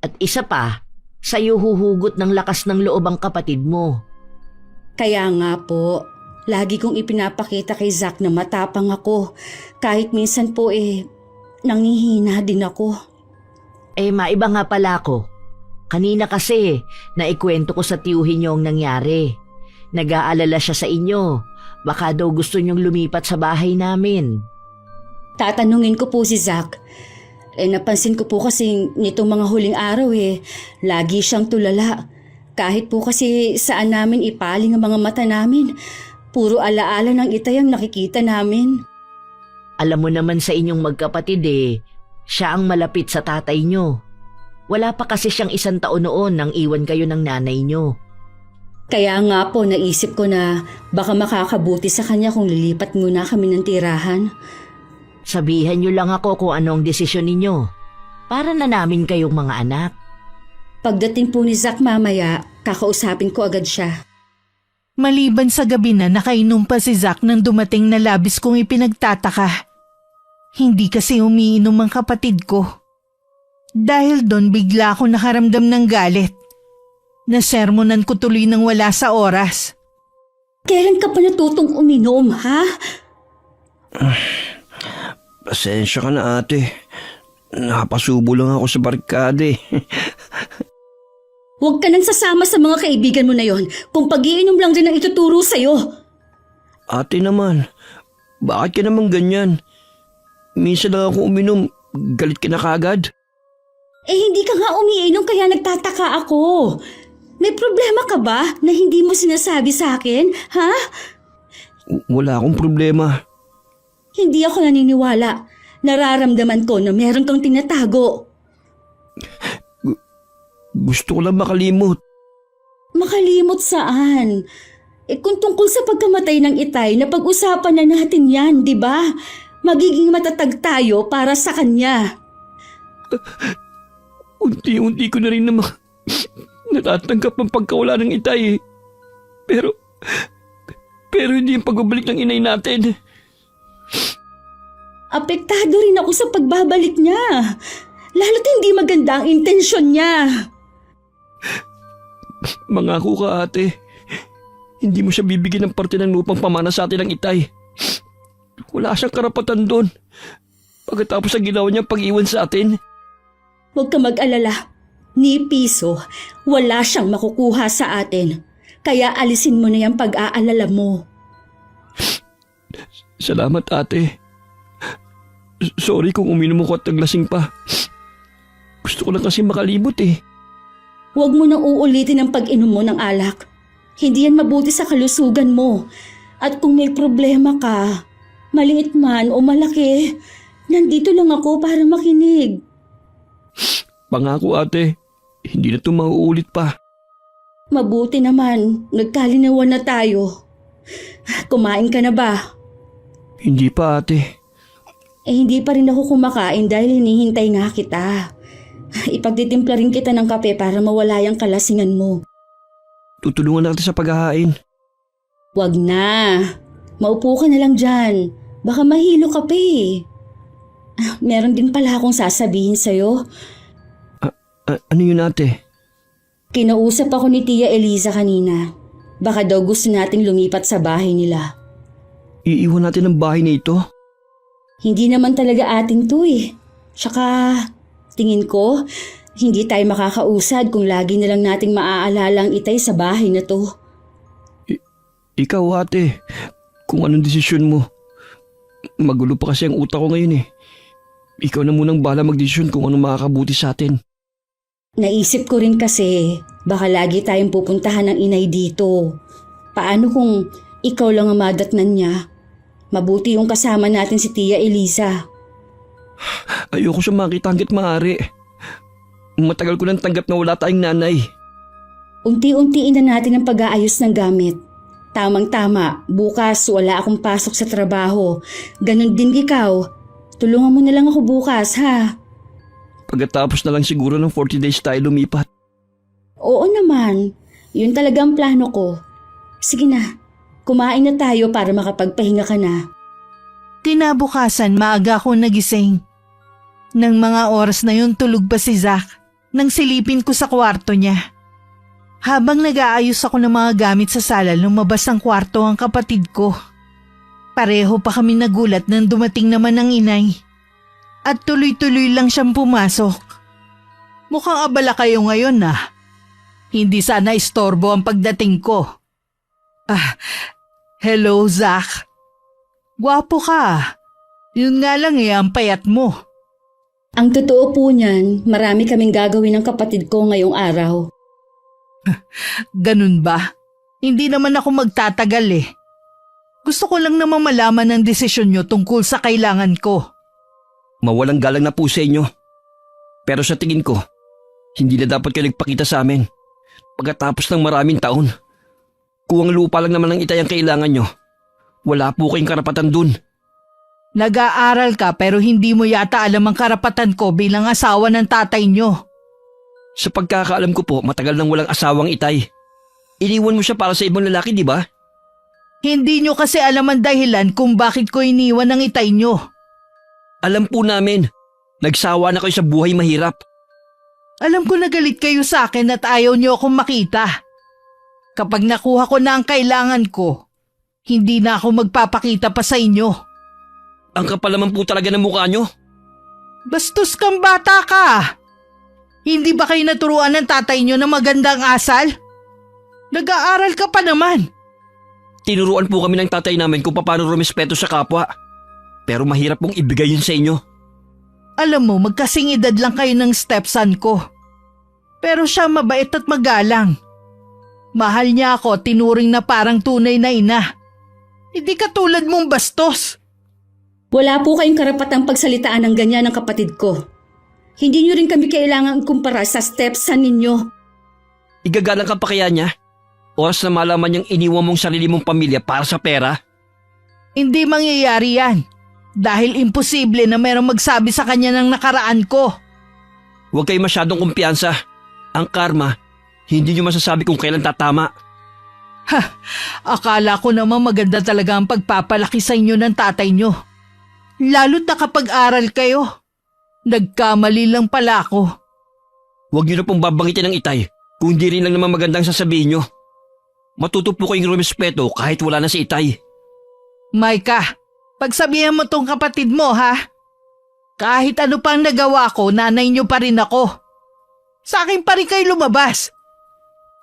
At isa pa, sa'yo huhugot ng lakas ng loob ang kapatid mo. Kaya nga po, lagi kong ipinapakita kay Zach na matapang ako. Kahit minsan po nangihina din ako. Maiba nga pala ako. Kanina kasi, naikwento ko sa tiyuhin niyo ang nangyari. Nag-aalala siya sa inyo. Baka daw gusto niyong lumipat sa bahay namin. Tatanungin ko po si Zach. Napansin ko po kasi nitong mga huling araw lagi siyang tulala. Kahit po kasi saan namin ipaling ang mga mata namin, puro alaala ng itay ang nakikita namin. Alam mo naman sa inyong magkapatid siya ang malapit sa tatay niyo. Wala pa kasi siyang 1 taon noon nang iwan kayo ng nanay niyo. Kaya nga po naisip ko na baka makakabuti sa kanya kung lilipat muna kami ng tirahan. Sabihan niyo lang ako kung anong desisyon ninyo. Para na namin kayong mga anak. Pagdating po ni Zach mamaya, kakausapin ko agad siya. Maliban sa gabi na nakainom pa si Zach nang dumating na labis kong ipinagtataka. Hindi kasi umiinom ang kapatid ko. Dahil doon bigla ako nakaramdam ng galit. Nasermonan ko tuloy ng wala sa oras. Kailan ka pa natutong uminom, ha? Pasensya ka na ate. Napasubo lang ako sa barkada Huwag ka nang sasama sa mga kaibigan mo na yon kung pag-iinom lang din ang ituturo sa'yo. Ate naman, bakit ka naman ganyan? Minsan lang ako uminom, galit ka na kagad. Hindi ka nga umiinom kaya nagtataka ako. May problema ka ba na hindi mo sinasabi sa akin, ha? Wala akong problema. Hindi ako naniniwala. Nararamdaman ko na meron kang tinatago. Gusto ko lang makalimot. Makalimot saan? Kung tungkol sa pagkamatay ng Itay, napag-usapan na natin yan, di ba? Magiging matatag tayo para sa kanya. Unti-unti ko na rin naman natatanggap ang pagkawala ng Itay. Pero hindi yung pagbabalik ng inay natin. Apektado rin ako sa pagbabalik niya. Lalo't hindi maganda ang intensyon niya. Mangako ka, ate. Hindi mo siya bibigyan ng parte ng lupang pamana sa atin ng Itay. Wala siyang karapatan doon. Pagkatapos ang ginawa niya pag-iwan sa atin. Huwag ka mag-alala. Ni piso, wala siyang makukuha sa atin. Kaya alisin mo na yung pag-aalala mo. Salamat, ate. Sorry kung uminom ako at naglasing pa. Gusto ko lang kasi makalimot eh. Huwag mo nang uulitin ang pag-inom mo ng alak. Hindi yan mabuti sa kalusugan mo. At kung may problema ka, maliit man o malaki, nandito lang ako para makinig. Pangako, ate. Hindi na ito mauulit pa. Mabuti naman, nagkalinawan na tayo. Kumain ka na ba? Hindi pa, ate. Hindi pa rin ako kumakain dahil hinihintay nga kita. Ipagtitimpla rin kita ng kape para mawala yung kalasingan mo. Tutulungan natin sa paghahain. Wag na. Maupo ka na lang dyan. Baka mahilo ka pa eh. Meron din pala akong sasabihin sa'yo. Ano yun, ate? Kinausap ako ni Tia Eliza kanina. Baka daw gusto nating lumipat sa bahay nila. Iiwan natin ang bahay na ito? Hindi naman talaga ating to eh. Tsaka, tingin ko, hindi tayo makakausad kung lagi na lang nating maaalala ang Itay sa bahay na to. Ikaw, ate, kung anong desisyon mo. Magulo pa kasi ang utak ko ngayon eh. Ikaw na munang bahala magdesisyon kung anong makakabuti sa atin. Naisip ko rin kasi, baka lagi tayong pupuntahan ng inay dito. Paano kung ikaw lang ang madatnan niya? Mabuti yung kasama natin si Tia Eliza. Ayoko siya makita hanggat maaari. Matagal ko nang tanggap na wala tayong nanay. Unti-untiin na natin ang pag-aayos ng gamit. Tamang-tama, bukas wala akong pasok sa trabaho. Ganon din ikaw. Tulungan mo na lang ako bukas, ha? Pagkatapos na lang siguro ng 40 days tayo lumipat. Oo naman. Yun talaga ang plano ko. Sige na, kumain na tayo para makapagpahinga ka na. Kinabukasan, maaga ako nagising. Nang mga oras na yun, tulog pa si Zach nang silipin ko sa kwarto niya. Habang nag-aayos ako ng mga gamit sa sala, lumabas ng kwarto ang kapatid ko. Pareho pa kami nagulat nang dumating naman ang inay. At tuloy-tuloy lang siyang pumasok. Mukhang abala kayo ngayon ah. Hindi sana istorbo ang pagdating ko. Hello Zach. Gwapo ka. Yun nga lang ang payat mo. Ang totoo po niyan, marami kaming gagawin ng kapatid ko ngayong araw. Ganun ba? Hindi naman ako magtatagal eh. Gusto ko lang naman malaman ang desisyon nyo tungkol sa kailangan ko. Mawalang galang na po sa inyo. Pero sa tingin ko, hindi na dapat kayo nagpakita sa amin. Pagkatapos ng maraming taon, kung ang lupa lang naman ng Itay ang kailangan nyo, wala po kayong karapatan dun. Nag-aaral ka pero hindi mo yata alam ang karapatan ko bilang asawa ng tatay nyo. Sa pagkakaalam ko po, matagal nang walang asawang Itay. Iniwan mo siya para sa ibang lalaki, di ba? Hindi nyo kasi alam ang dahilan kung bakit ko iniwan ang Itay nyo. Alam po namin, nagsawa na kayo sa buhay mahirap. Alam ko na galit kayo sa akin at ayaw nyo akong makita. Kapag nakuha ko na ang kailangan ko, hindi na ako magpapakita pa sa inyo. Ang kapal naman po talaga ng mukha nyo. Bastos kang bata ka! Hindi ba kayo naturuan ng tatay nyo na magandang asal? Nag-aaral ka pa naman. Tinuruan po kami ng tatay namin kung paano rumespeto sa kapwa. Pero mahirap pong ibigay yun sa inyo. Alam mo, magkasing edad lang kayo ng stepson ko. Pero siya mabait at magalang. Mahal niya ako, tinuring na parang tunay na ina. Hindi katulad mong bastos. Wala po kayong karapatang pagsalitaan ng ganyan ng kapatid ko. Hindi niyo rin kami kailangang kumpara sa stepson ninyo. Igagalang ka pa kaya niya? Oras na malaman niyang iniwan mong sarili mong pamilya para sa pera? Hindi mangyayari yan. Dahil imposible na mayroong magsabi sa kanya ng nakaraan ko. Huwag kayo masyadong kumpiyansa. Ang karma, hindi niyo masasabi kung kailan tatama. Akala ko naman maganda talaga ang pagpapalaki sa inyo ng tatay nyo. Lalo't nakapag-aral kayo. Nagkamali lang pala ako. Huwag niyo na pong babangitin ng itay kung hindi rin lang naman magandang sasabihin niyo. Matuto po kayong rumespeto kahit wala na si itay. Maika, pagsabihan mo tong kapatid mo ha. Kahit ano pang nagawa ko, nanay nyo pa rin ako. Sa akin pa rin kayo lumabas.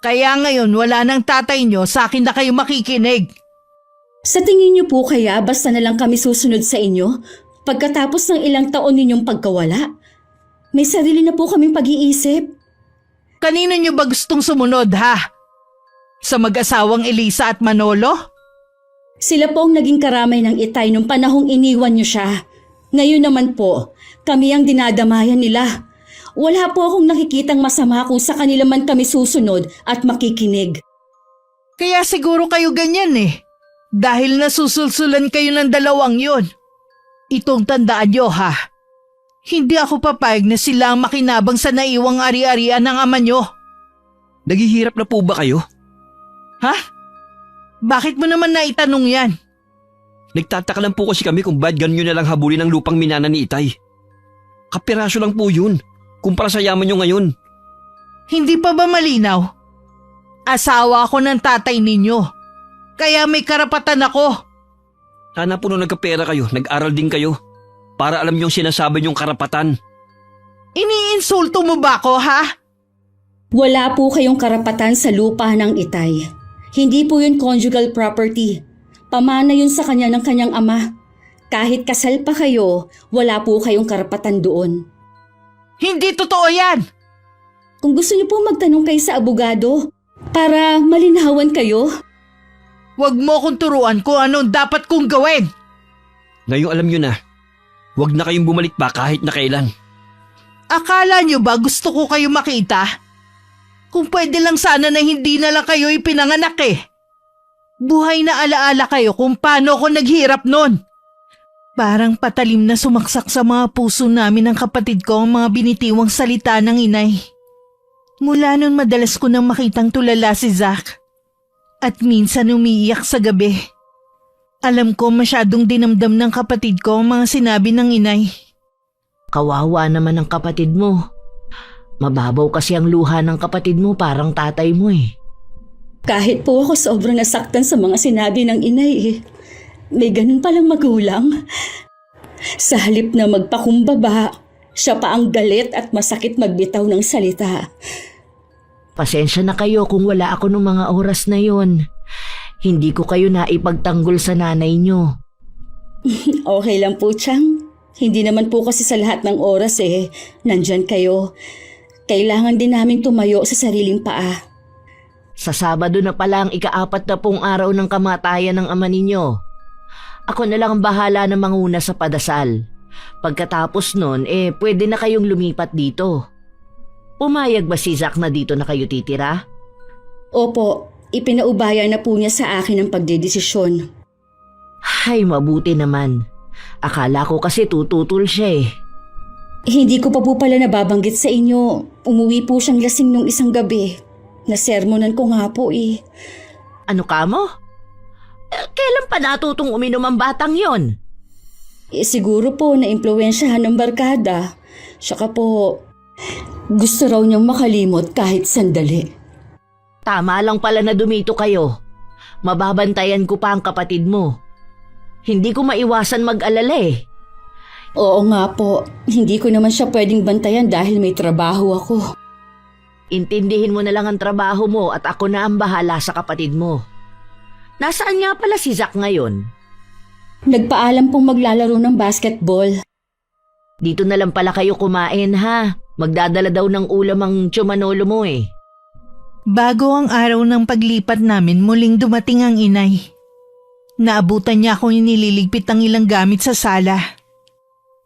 Kaya ngayon wala nang tatay nyo, sa akin na kayo makikinig. Sa tingin niyo po kaya basta na lang kami susunod sa inyo pagkatapos ng ilang taon ninyong pagkawala? May sarili na po kaming pag-iisip. Kanino nyo ba gustong sumunod ha? Sa mag-asawang Elisa at Manolo? Sila po ang naging karamay ng itay nung panahong iniwan niyo siya. Ngayon naman po, kami ang dinadamayan nila. Wala po akong nakikitang masama kung sa kanila man kami susunod at makikinig. Kaya siguro kayo ganyan eh. Dahil nasusulsulan kayo ng dalawang yon. Itong tandaan nyo ha. Hindi ako papayag na sila ang makinabang sa naiwang ari-arian ng ama nyo. Naghihirap na po ba kayo? Ha? Bakit mo naman naitanong yan? Nagtataka lang po kasi kami kung ba't ganun nyo nalang habulin ang lupang minana ni itay. Kapiraso lang po yun, kumpara sa yaman nyo ngayon. Hindi pa ba malinaw? Asawa ako ng tatay ninyo. Kaya may karapatan ako. Sana po nung nagkapera kayo, nag-aral din kayo. Para alam nyo yung sinasabi nyong karapatan. Iniinsulto mo ba ako ha? Wala po kayong karapatan sa lupa ng itay. Hindi po yun conjugal property. Pamana yun sa kanya ng kanyang ama. Kahit kasal pa kayo, wala po kayong karapatan doon. Hindi totoo yan! Kung gusto niyo po magtanong kayo sa abogado para malinawan kayo. Huwag mo akong turuan kung anong dapat kong gawin. Ngayong alam nyo na, huwag na kayong bumalik pa kahit na kailan. Akala nyo ba gusto ko kayo makita? Kung pwede lang sana na hindi na lang kayo ipinanganak eh. Buhay na alaala kayo kung paano ako naghirap nun. Parang patalim na sumaksak sa mga puso namin ng kapatid ko ang mga binitiwang salita ng inay. Mula nun madalas ko nang makitang tulala si Zach. At minsan umiiyak sa gabi. Alam ko masyadong dinamdam ng kapatid ko ang mga sinabi ng inay. Kawawa naman ang kapatid mo. Mababaw kasi ang luha ng kapatid mo, parang tatay mo eh. Kahit po ako sobrang nasaktan sa mga sinabi ng inay eh. May ganun palang magulang. Sa halip na magpakumbaba, siya pa ang galit at masakit magbitaw ng salita. Pasensya na kayo kung wala ako nung mga oras na yon. Hindi ko kayo naipagtanggol sa nanay nyo. Okay lang po, Chang. Hindi naman po kasi sa lahat ng oras eh, nandyan kayo. Kailangan din naming tumayo sa sariling paa. Sa Sabado na pala ang ika-40 araw ng kamatayan ng ama ninyo. Ako na lang ang bahala na manguna sa padasal. Pagkatapos nun, pwede na kayong lumipat dito. Pumayag ba si Zach na dito na kayo titira? Opo, ipinaubaya na po niya sa akin ang pagdedesisyon. Ay, mabuti naman. Akala ko kasi tututol siya eh. Hindi ko pa po pala nababanggit sa inyo. Umuwi po siyang lasing nung isang gabi. Nasermonan ko nga po eh. Ano ka mo? Kailan pa natutong uminom ang batang yon? Siguro po na-impluwensyahan ng barkada. Saka po, gusto raw niyang makalimot kahit sandali. Tama lang pala na dumito kayo. Mababantayan ko pa ang kapatid mo. Hindi ko maiwasan mag-alala eh. Oo nga po, hindi ko naman siya pwedeng bantayan dahil may trabaho ako. Intindihin mo na lang ang trabaho mo at ako na ang bahala sa kapatid mo. Nasaan nga pala si Zach ngayon? Nagpaalam pong maglalaro ng basketball. Dito na lang pala kayo kumain ha. Magdadala daw ng ulam ang tsumanolo mo eh. Bago ang araw ng paglipat namin, muling dumating ang inay. Naabutan niya akong inililigpit ng ilang gamit sa sala.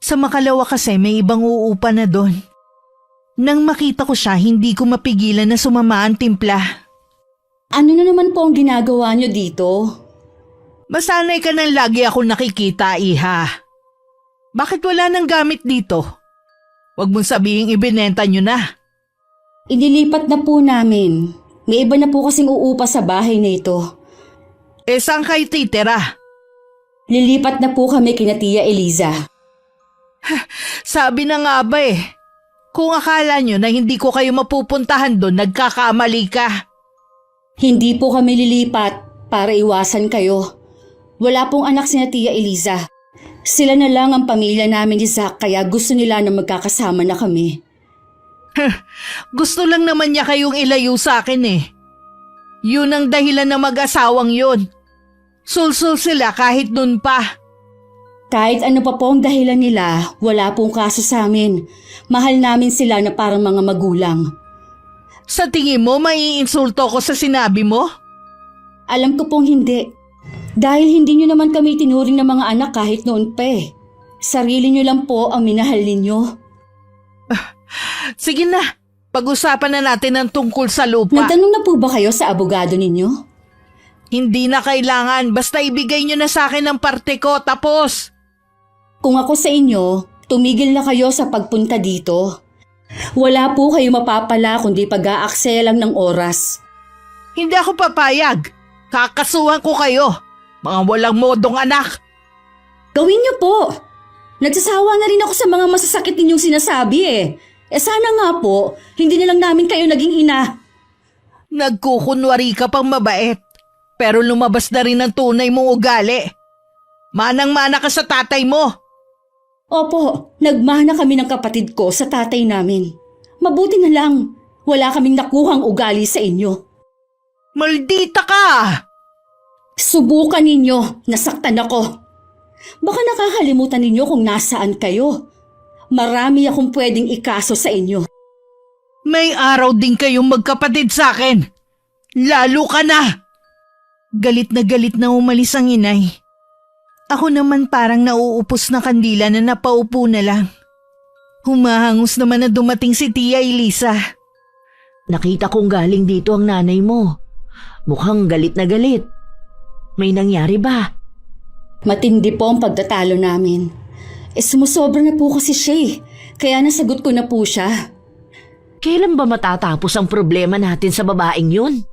Sa makalawa kasi may ibang uupa na doon. Nang makita ko siya, hindi ko mapigilan na sumama ang timpla. Ano na naman po ang ginagawa niyo dito? Masanay ka nang lagi ako nakikita, Iha. Bakit wala nang gamit dito? Huwag mong sabihing ibinenta nyo na. Inilipat na po namin. May iba na po kasing uupa sa bahay na ito. Saan kayo titira? Lilipat na po kami kina Tia Eliza. Sabi na nga ba kung akala nyo na hindi ko kayo mapupuntahan doon, nagkakamali ka. Hindi po kami lilipat para iwasan kayo. Wala pong anak si Tia Eliza. Sila na lang ang pamilya namin ni Zach kaya gusto nila na magkakasama na kami. Gusto lang naman niya kayong ilayo sa akin Yun ang dahilan na mag-asawang yun. Sulsul sila kahit nun pa. Kahit ano pa po ang dahilan nila, wala pong kaso sa amin. Mahal namin sila na parang mga magulang. Sa tingin mo, maiinsulto ko sa sinabi mo? Alam ko pong hindi. Dahil hindi nyo naman kami tinuring na mga anak kahit noon pa Sarili nyo lang po ang minahal ninyo. Sige na, pag-usapan na natin ang tungkol sa lupa. Nagtanong na po ba kayo sa abogado ninyo? Hindi na kailangan, basta ibigay nyo na sa akin ang parte ko, tapos. Kung ako sa inyo, tumigil na kayo sa pagpunta dito. Wala po kayo mapapala kundi pag-aaksaya lang ng oras. Hindi ako papayag. Kakasuhan ko kayo. Mga walang modong anak. Gawin niyo po. Nagsasawa na rin ako sa mga masasakit ninyong sinasabi sana nga po, hindi na lang namin kayo naging ina. Nagkukunwari ka pang mabait. Pero lumabas na rin ang tunay mong ugali. Manang-mana ka sa tatay mo. Opo, nagmana kami ng kapatid ko sa tatay namin. Mabuti na lang, wala kaming nakuhang ugali sa inyo. Maldita ka! Subukan ninyo, nasaktan ako. Baka nakakalimutan ninyo kung nasaan kayo. Marami akong pwedeng ikaso sa inyo. May araw din kayong magkapatid sa akin. Lalo ka na! Galit na umalis ang inay. Ako naman parang nauupos na kandila na napaupo na lang. Humahangos naman na dumating si Tia Elisa. Nakita kong galing dito ang nanay mo. Mukhang galit na galit. May nangyari ba? Matindi po ang pagtatalo namin. Sumusobra na po kasi siya kaya nasagot ko na po siya. Kailan ba matatapos ang problema natin sa babaeng yun?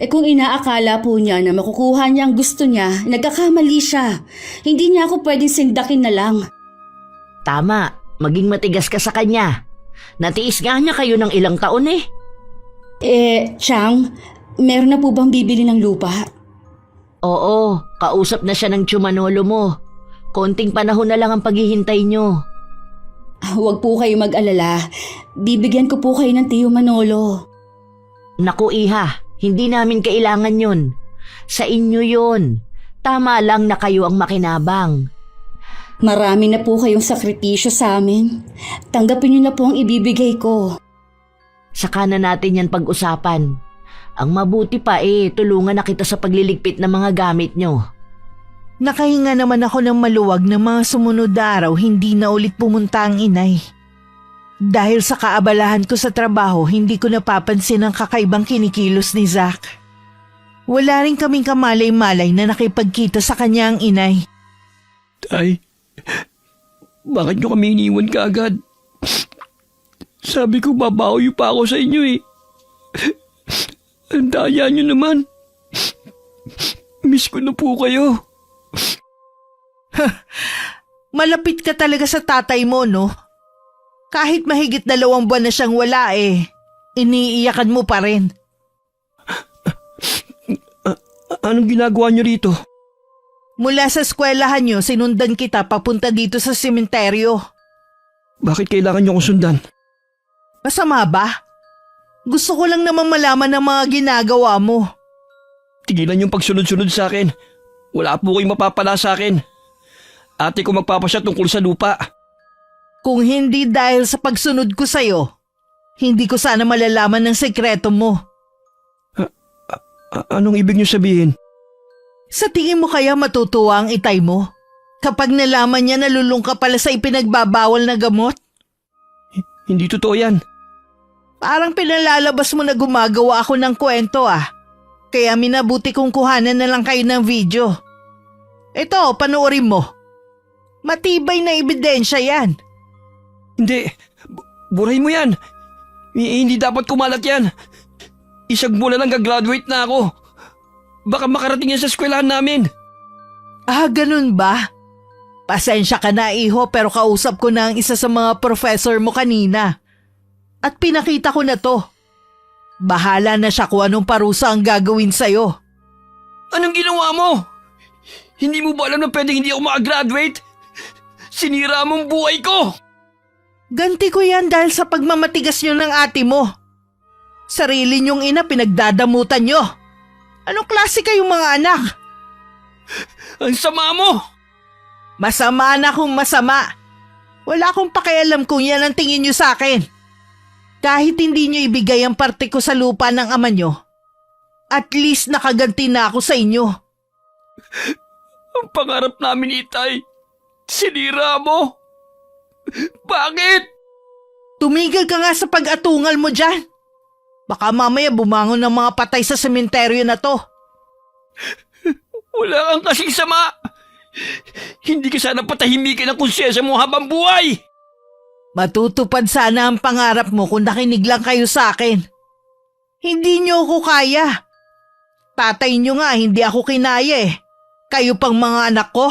Kung inaakala po niya na makukuha niya ang gusto niya, nagkakamali siya. Hindi niya ako pwedeng sindakin na lang. Tama, maging matigas ka sa kanya. Natiis nga niya kayo ng ilang taon Chang, meron na po bang bibili ng lupa? Oo, kausap na siya ng tsumanolo mo. Konting panahon na lang ang paghihintay nyo. Huwag po kayo mag-alala. Bibigyan ko po kayo ng Tiyo Manolo. Naku Iha, hindi namin kailangan yun. Sa inyo yun. Tama lang na kayo ang makinabang. Marami na po kayong sakripisyo sa amin. Tanggapin niyo na po ang ibibigay ko. Saka na natin yan pag-usapan. Ang mabuti pa tulungan na kita sa pagliligpit ng mga gamit nyo. Nakahinga naman ako ng maluwag na mga sumunod na araw hindi na ulit pumunta ang inay. Dahil sa kaabalahan ko sa trabaho, hindi ko napapansin ang kakaibang kinikilos ni Zach. Wala rin kaming kamalay-malay na nakipagkita sa kanya ang inay. Tay, bakit nyo kami iniwan kaagad? Sabi ko babawi pa ako sa inyo Ang daya nyo naman. Miss ko na po kayo. Malapit ka talaga sa tatay mo, no? Kahit mahigit 2 buwan na siyang wala iniiyakan mo pa rin. Anong ginagawa nyo rito? Mula sa eskwelahan nyo, sinundan kita papunta dito sa sementeryo. Bakit kailangan nyo akong sundan? Masama ba? Gusto ko lang naman malaman ang mga ginagawa mo. Tigilan yung pagsunod-sunod sa akin. Wala po kayong mapapala sa akin. Ate ko magpapasya tungkol sa lupa. Kung hindi dahil sa pagsunod ko sa'yo, hindi ko sana malalaman ng sekreto mo. Anong ibig niyo sabihin? Sa tingin mo kaya matutuwa ang itay mo? Kapag nalaman niya nalulung ka pala sa ipinagbabawal na gamot? Hindi totoo yan. Parang pinalalabas mo na gumagawa ako ng kwento Kaya minabuti kong kuhanan na lang kayo ng video. Ito, panoorin mo. Matibay na ebidensya yan. Hindi. Burahin mo yan. Hindi dapat kumalat yan. Isang buwan lang gagraduate na ako. Baka makarating yan sa eskwelahan namin. Ganun ba? Pasensya ka na, iho, pero kausap ko na ang isa sa mga professor mo kanina. At pinakita ko na to. Bahala na siya kung anong parusa ang gagawin sa'yo. Anong ginawa mo? Hindi mo ba alam na pwedeng hindi ako makagraduate? Sinira mong buhay ko! Ganti ko yan dahil sa pagmamatigas nyo ng ate mo. Sarili nyong ina pinagdadamutan nyo. Anong klase kayong mga anak? Ang sama mo! Masama na kung masama. Wala akong pakialam kung yan ang tingin nyo sa akin. Kahit hindi nyo ibigay ang parte ko sa lupa ng ama nyo, at least nakaganti na ako sa inyo. Ang pangarap namin, Itay, sinira mo. Bakit? Tumigil ka nga sa pag-atungal mo dyan. Baka mamaya bumangon ng mga patay sa sementeryo na to. Wala kang kasing sama. Hindi ka sana patahimikin ang konsyensya mo habang buhay. Matutupad sana ang pangarap mo kung nakinig lang kayo sa akin. Hindi niyo ako kaya. Tatay niyo nga, hindi ako kinaya Kayo pang mga anak ko.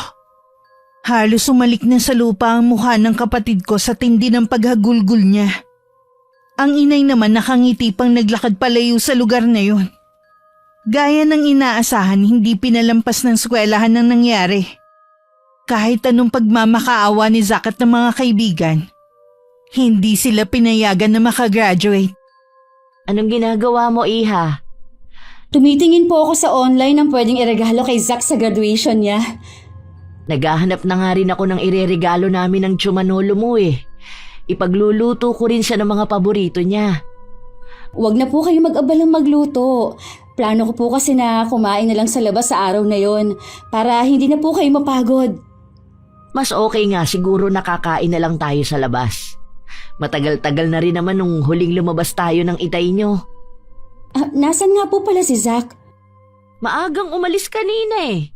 Halos umalik na sa lupa ang mukha ng kapatid ko sa tindi ng paghagulgul niya. Ang inay naman nakangiti pang naglakad palayo sa lugar na yun. Gaya ng inaasahan, hindi pinalampas ng eskwelahan ang nangyari. Kahit anong pagmamakaawa ni Zack at ng mga kaibigan, hindi sila pinayagan na makagraduate. Anong ginagawa mo, Iha? Tumitingin po ako sa online ng pwedeng iregalo kay Zack sa graduation niya. Naghahanap na nga rin ako ng ireregalo namin ng tsumanolo mo Ipagluluto ko rin siya ng mga paborito niya. Huwag na po kayo mag-abalang magluto. Plano ko po kasi na kumain na lang sa labas sa araw na yon para hindi na po kayo mapagod. Mas okay nga siguro nakakain na lang tayo sa labas. Matagal-tagal na rin naman nung huling lumabas tayo ng itay nyo. Nasaan nga po pala si Zack? Maagang umalis kanina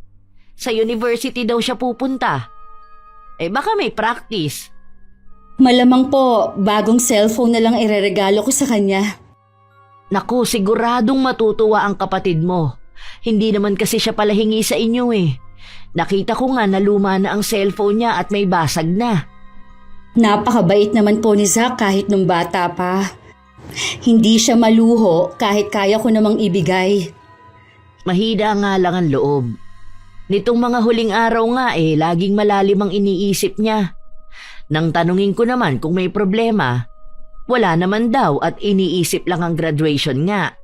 Sa university daw siya pupunta. Baka may practice. Malamang po, bagong cellphone na lang ireregalo ko sa kanya. Naku, siguradong matutuwa ang kapatid mo. Hindi naman kasi siya pala hingi sa inyo Nakita ko nga na luma na ang cellphone niya at may basag na. Napakabait naman po ni Zack kahit nung bata pa. Hindi siya maluho kahit kaya ko namang ibigay. Mahina nga lang ang loob. Nitong mga huling araw nga laging malalim ang iniisip niya. Nang tanungin ko naman kung may problema, wala naman daw at iniisip lang ang graduation nga.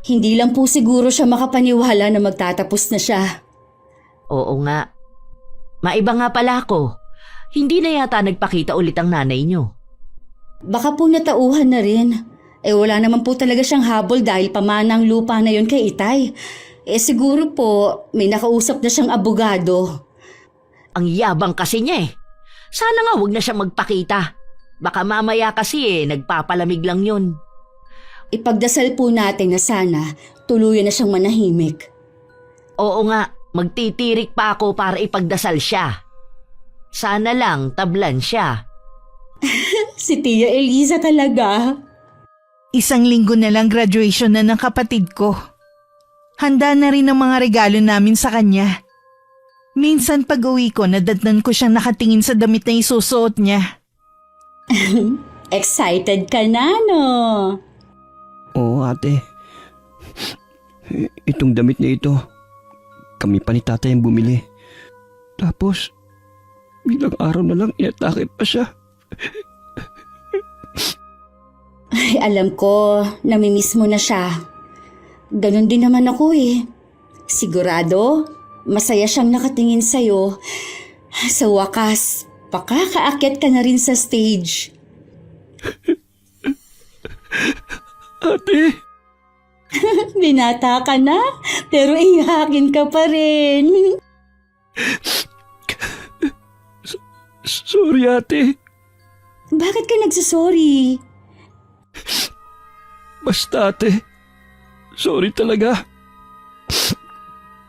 Hindi lang po siguro siya makapaniwala na magtatapos na siya. Oo nga. Maiba nga pala ako. Hindi na yata nagpakita ulit ang nanay niyo. Baka po natauhan na rin. Wala naman po talaga siyang habol dahil pamana ang lupa na yon kay Itay. Siguro po may nakausap na siyang abogado. Ang yabang kasi niya Sana nga wag na siya magpakita. Baka mamaya kasi nagpapalamig lang yun. Ipagdasal po natin na sana tuluyan na siyang manahimik. Oo nga, magtitirik pa ako para ipagdasal siya. Sana lang tablan siya. Si Tia Eliza talaga. Isang linggo na lang graduation na ng kapatid ko. Handa na rin ang mga regalo namin sa kanya. Minsan pag uwi ko, nadatnan ko siyang nakatingin sa damit na isusuot niya. Excited ka na, no? Oo, ate. Itong damit na ito, kami pa ni tatay ang bumili. Tapos, bilang araw na lang inatake pa siya. Ay, alam ko, namimiss mo na siya. Ganon din naman ako Sigurado, masaya siyang nakatingin sa'yo. Sa wakas, pakakaakyat ka na rin sa stage. Ate! Binata ka na? Pero iyakin ka pa rin. Sorry ate. Bakit ka nagsasorry? Basta ate. Sorry talaga.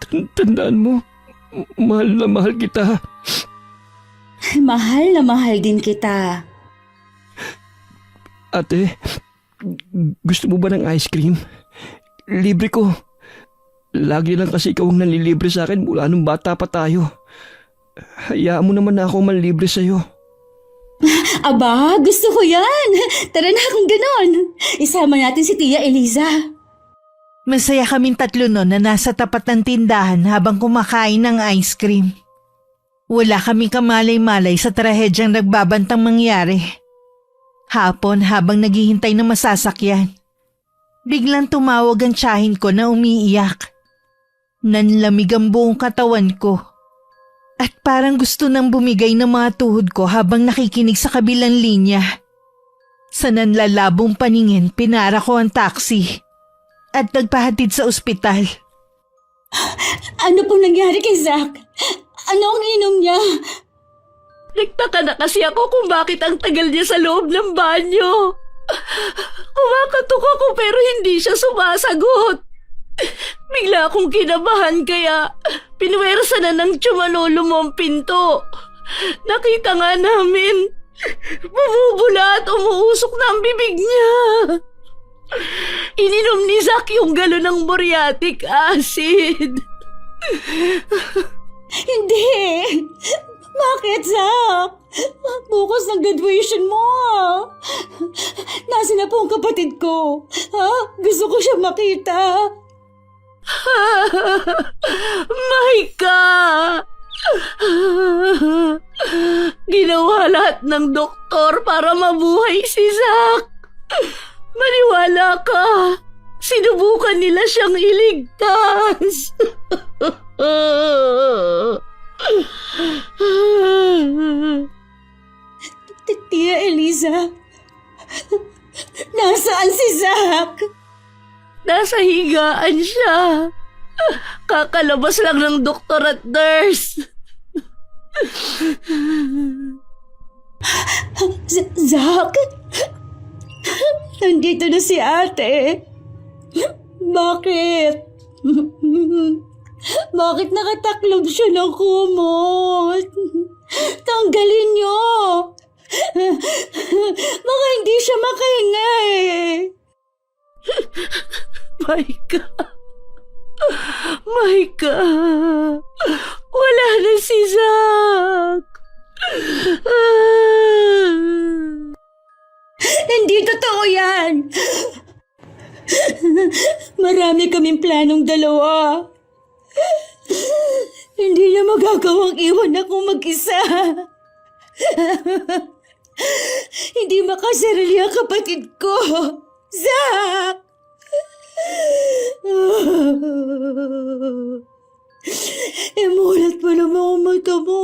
Tandaan mo, mahal na mahal kita. Mahal na mahal din kita. Ate, gusto mo ba ng ice cream? Libre ko. Lagi lang kasi ikaw ang nanlilibre sa akin mula nung bata pa tayo. Hayaan mo naman na ako manlibre sa'yo. Aba, gusto ko yan. Tara na kung ganon. Isama natin si Tia Eliza. Masaya kaming tatlo noon na nasa tapat ng tindahan habang kumakain ng ice cream. Wala kaming kamalay-malay sa trahedyang nagbabantang mangyari. Hapon habang naghihintay ng masasakyan, biglang tumawag ang tiyahin ko na umiiyak. Nanlamig ang buong katawan ko. At parang gusto nang bumigay ng mga tuhod ko habang nakikinig sa kabilang linya. Sa nanlalabong paningin, pinara ko ang taxi at nagpahatid sa ospital. Ano pong nangyari kay Zach? Ano ang inom niya? Nagtaka na kasi ako kung bakit ang tagal niya sa loob ng banyo. Kumakatok ako pero hindi siya sumasagot. Bigla akong kinabahan kaya pinuwersa na ng tsumanolo mo ang pinto. Nakita nga namin, bumubula at umuusok na ang bibig niya. Ininom ni Zach yung galon ng muriatic acid. Hindi! Bakit, Zach? Bukas ng graduation mo. Nasaan na po ang kapatid ko? Ha? Gusto ko siya makita. Maika! Ginawa lahat ng doktor para mabuhay si Zach. Maniwala ka. Sinubukan nila siyang iligtas. Tia Eliza, nasaan si Zach? Nasa higaan siya. Kakalabas lang ng doktor at nurse. Zach? Nandito na si ate. Bakit? Bakit nakataklob siya ng kumot? Tanggalin niyo. Baka hindi siya makahinga eh. Maika. Maika. Wala na si Zach. Hindi totoo yan. Marami kaming planong dalawa. Hindi niya magagawang iwan akong mag-isa. Hindi makasarili ang kapatid ko. Zach! Emulat pa naman ang mata mo.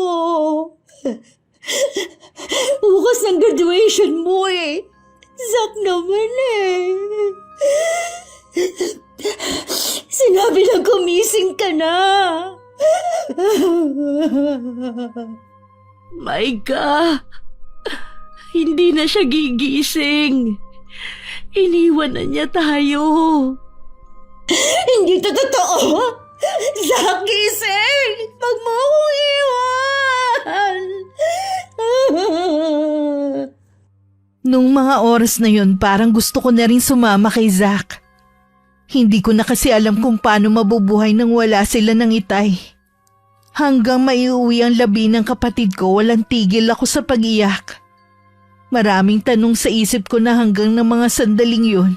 Bukas ng graduation mo eh. Zach naman eh. Sinabi na gumising ka na. Maika. Hindi na siya gigising. Iniwan na niya tayo. Hindi to totoo. Zach, gising. Pag mo akong iwan. Nung mga oras na yun, parang gusto ko na rin sumama kay Zach. Hindi ko na kasi alam kung paano mabubuhay nang wala sila ng itay. Hanggang maiuwi ang labi ng kapatid ko, walang tigil ako sa pag-iyak. Maraming tanong sa isip ko na hanggang ng mga sandaling yun,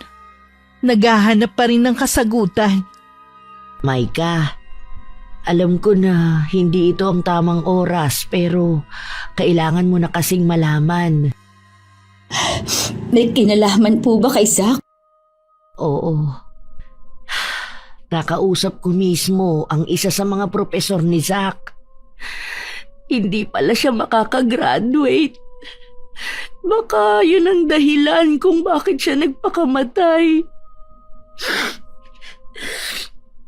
naghahanap pa rin ng kasagutan. Maika, alam ko na hindi ito ang tamang oras pero kailangan mo na kasing malaman. May kinalaman po ba kay Zach? Oo. Nakausap ko mismo ang isa sa mga propesor ni Zach. Hindi pala siya makakagraduate. Baka yun ang dahilan kung bakit siya nagpakamatay.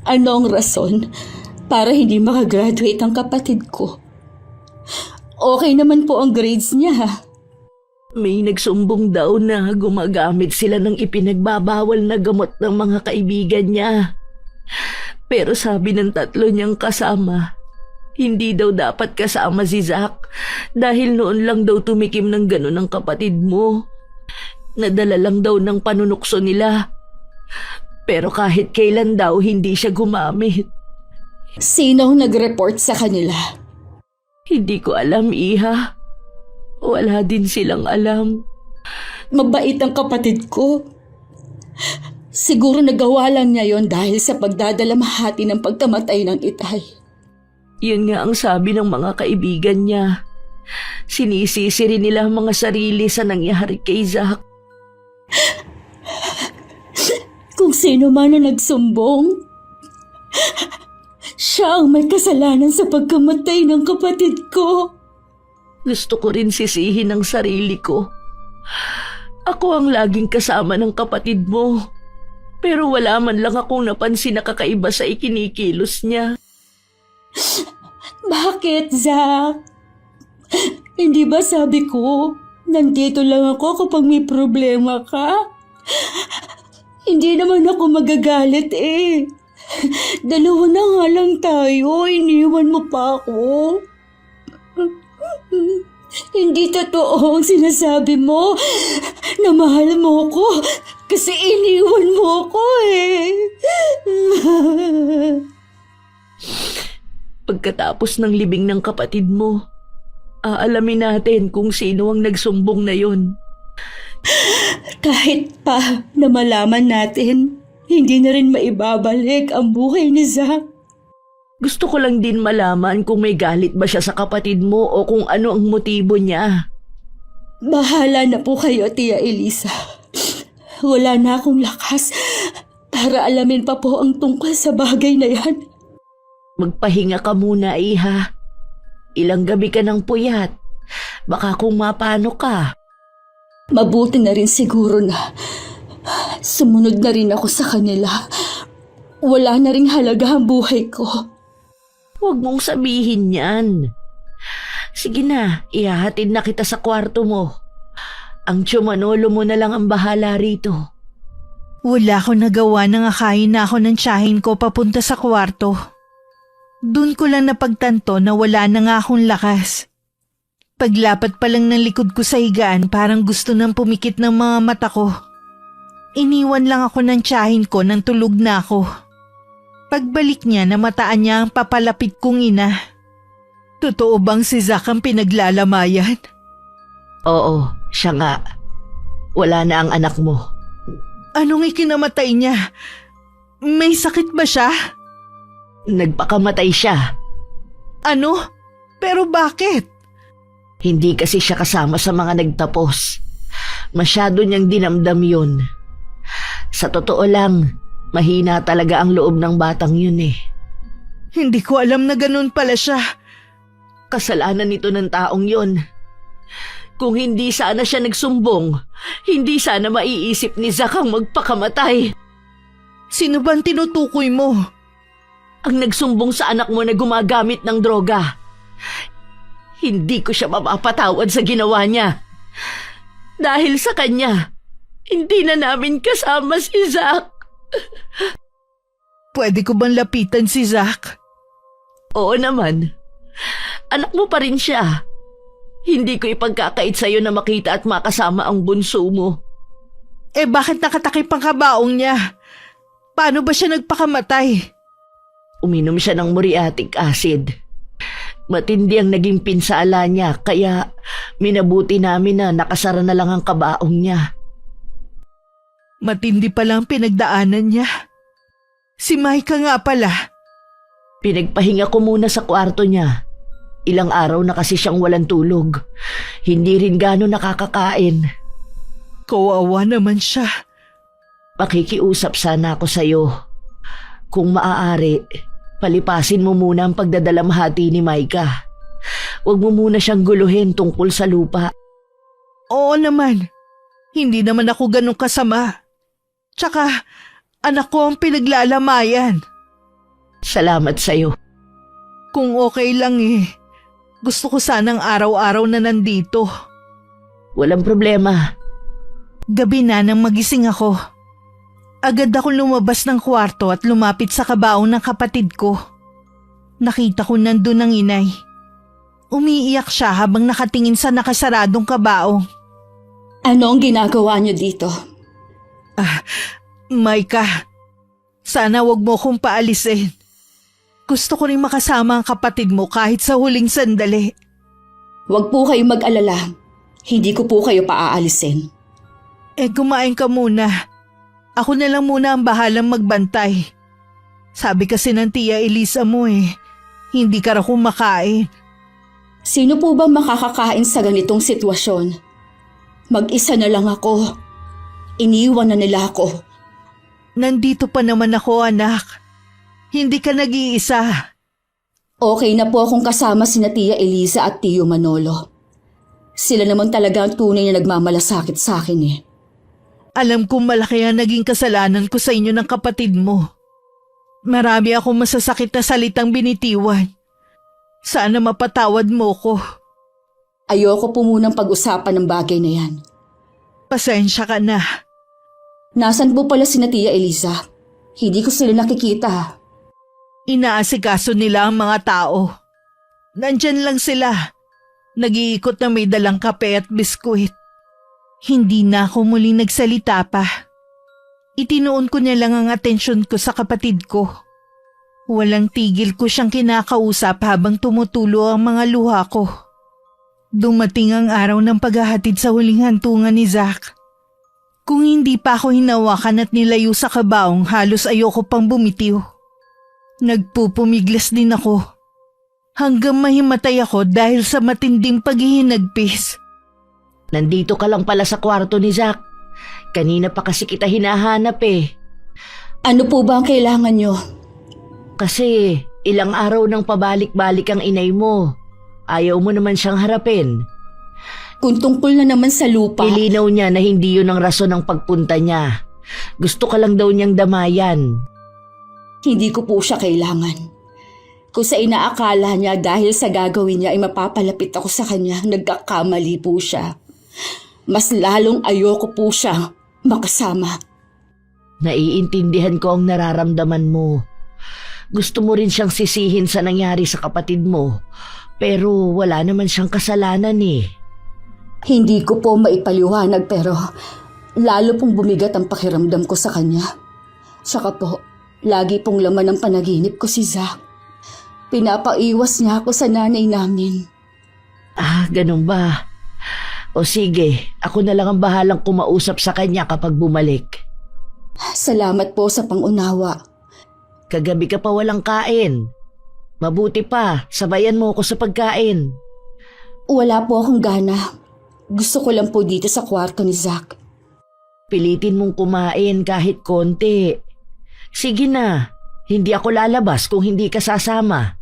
Ano ang rason para hindi makagraduate ang kapatid ko? Okay naman po ang grades niya. May nagsumbong daw na gumagamit sila ng ipinagbabawal na gamot ng mga kaibigan niya. Pero sabi ng tatlo niyang kasama, hindi daw dapat kasama si Zack dahil noon lang daw tumikim ng ganun ang kapatid mo. Nadala lang daw ng panunukso nila. Pero kahit kailan daw hindi siya gumamit. Sino ang nag-report sa kanila? Hindi ko alam, Iha. Wala din silang alam. Mabait ang kapatid ko. Siguro nagawa lang niya yon dahil sa pagdadalamhati ng pagkamatay ng itay. Yun nga ang sabi ng mga kaibigan niya. Sinisisi rin nila ang mga sarili sa nangyari kay Zack. Kung sino man ang nagsumbong, siya ang may kasalanan sa pagkamatay ng kapatid ko. Gusto ko rin sisihin ang sarili ko. Ako ang laging kasama ng kapatid mo. Pero wala man lang akong napansin na kakaiba sa ikinikilos niya. Bakit, Zack? Hindi ba sabi ko, nandito lang ako kapag may problema ka? Hindi naman ako magagalit eh. Dalawa na nga lang tayo, iniwan mo pa ako. Hindi totoo ang sinasabi mo na mahal mo ko kasi iniwan mo ko eh. Pagkatapos ng libing ng kapatid mo, aalamin natin kung sino ang nagsumbong na yon. Kahit pa na malaman natin, hindi na rin maibabalik ang buhay ni Zack. Gusto ko lang din malaman kung may galit ba siya sa kapatid mo o kung ano ang motibo niya. Bahala na po kayo, Tia Elisa. Wala na akong lakas para alamin pa po ang tungkol sa bagay na yan. Magpahinga ka muna, Iha. Ilang gabi ka ng puyat. Baka kung mapano ka. Mabuti na rin siguro na sumunod na rin ako sa kanila. Wala na ring halaga ang buhay ko. Huwag mong sabihin yan. Sige na, ihahatid na kita sa kwarto mo. Ang tsumanolo mo na lang ang bahala rito. Wala ko nagawa nang akayin na ako ng tiyahin ko papunta sa kwarto. Doon ko lang napagtanto na wala na nga akong lakas. Paglapat pa lang ng likod ko sa higaan, parang gusto nang pumikit ng mga mata ko. Iniwan lang ako ng tiyahin ko nang tulog na ako. Pagbalik niya, namataan niya ang papalapit kong ina. Totoo bang si Zack ang pinaglalamayan? Oo, siya nga. Wala na ang anak mo. Anong ikinamatay niya? May sakit ba siya? Nagpakamatay siya. Ano? Pero bakit? Hindi kasi siya kasama sa mga nagtapos. Masyado niyang dinamdam yun. Sa totoo lang, mahina talaga ang loob ng batang yun eh. Hindi ko alam na ganun pala siya. Kasalanan nito ng taong yun. Kung hindi sana siya nagsumbong, hindi sana maiisip ni Zack ang magpakamatay. Sino bang tinutukoy mo? Ang nagsumbong sa anak mo na gumagamit ng droga. Hindi ko siya mapapatawad sa ginawa niya. Dahil sa kanya, hindi na namin kasama si Zack. Pwede ko bang lapitan si Zack? Oo naman. Anak mo pa rin siya. Hindi ko ipagkakait sa'yo na makita at makasama ang bunso mo. Eh bakit nakatakip ang kabaong niya? Paano ba siya nagpakamatay? Uminom siya ng muriatic acid. Matindi ang naging pinsala niya kaya minabuti namin na nakasara na lang ang kabaong niya. Matindi palang pinagdaanan niya. Si Maika nga pala. Pinagpahinga ko muna sa kwarto niya. Ilang araw na kasi siyang walang tulog. Hindi rin gano'n nakakakain. Kawawa naman siya. Makikiusap sana ako sa'yo. Kung maaari, palipasin mo muna ang pagdadalamhati ni Maika. Huwag mo muna siyang guluhin tungkol sa lupa. Oo naman. Hindi naman ako ganun kasama. Tsaka, anak ko ang pinaglalamayan. Salamat sa'yo. Kung okay lang gusto ko sanang araw-araw na nandito. Walang problema. Gabi na nang magising ako. Agad ako lumabas ng kwarto at lumapit sa kabaong ng kapatid ko. Nakita ko nandun ang inay. Umiiyak siya habang nakatingin sa nakasaradong kabaong. Ano ang ginagawa niyo dito? Maika, sana wag mo kong paalisin. Gusto ko rin makasama ang kapatid mo kahit sa huling sandali. Huwag po kayong mag-alala. Hindi ko po kayo paaalisin. Kumain ka muna. Ako na lang muna ang bahalang magbantay. Sabi kasi ng Tia Elisa mo hindi ka raw kumakain. Sino po ba makakakain sa ganitong sitwasyon? Mag-isa na lang ako. Iniwan na nila ako. Nandito pa naman ako, anak. Hindi ka nag-iisa. Okay na po akong kasama sina Tia Elisa at Tio Manolo. Sila naman talaga ang tunay na nagmamalasakit sa akin Alam kong malaki ang naging kasalanan ko sa inyo ng kapatid mo. Marami akong masasakit na salitang binitiwan. Sana mapatawad mo ko. Ayoko po munang pag-usapan ng bagay na yan. Pasensya ka na. Nasaan po pala sina Tia Elisa? Hindi ko sila nakikita. Inaasikaso nila ang mga tao. Nandyan lang sila. Nag-iikot na may dalang kape at biskuit. Hindi na ako muling nagsalita pa. Itinuon ko niya lang ang atensyon ko sa kapatid ko. Walang tigil ko siyang kinakausap habang tumutulo ang mga luha ko. Dumating ang araw ng paghahatid sa huling hantungan ni Zach. Kung hindi pa ako hinawakan at nilayo sa kabaong, halos ayoko pang bumitiw. Nagpupumiglas din ako. Hanggang mahimatay ako dahil sa matinding paghihinagpis. Nandito ka lang pala sa kwarto ni Zach. Kanina pa kasi kita hinahanap Ano po ba ang kailangan nyo? Kasi ilang araw nang pabalik-balik ang inay mo. Ayaw mo naman siyang harapin. Kung tungkol na naman sa lupa. Ilinaw niya na hindi yun ang rason ng pagpunta niya. Gusto ka lang daw niyang damayan. Hindi ko po siya kailangan. Kung sa inaakala niya dahil sa gagawin niya ay mapapalapit ako sa kanya, nagkakamali po siya. Mas lalong ayoko po siya makasama. Naiintindihan ko ang nararamdaman mo. Gusto mo rin siyang sisihin sa nangyari sa kapatid mo, pero wala naman siyang kasalanan Hindi ko po maipaliwanag pero lalo pong bumigat ang pakiramdam ko sa kanya. Saka po, lagi pong laman ng panaginip ko si Zach. Pinapaiwas niya ako sa nanay namin. Ganun ba? O sige, ako na lang ang bahalang kumausap sa kanya kapag bumalik. Salamat po sa pangunawa. Kagabi ka pa walang kain. Mabuti pa, sabayan mo ako sa pagkain. Wala po akong gana. Gusto ko lang po dito sa kwarto ni Zach. Pilitin mong kumain kahit konti. Sige na, hindi ako lalabas kung hindi ka sasama.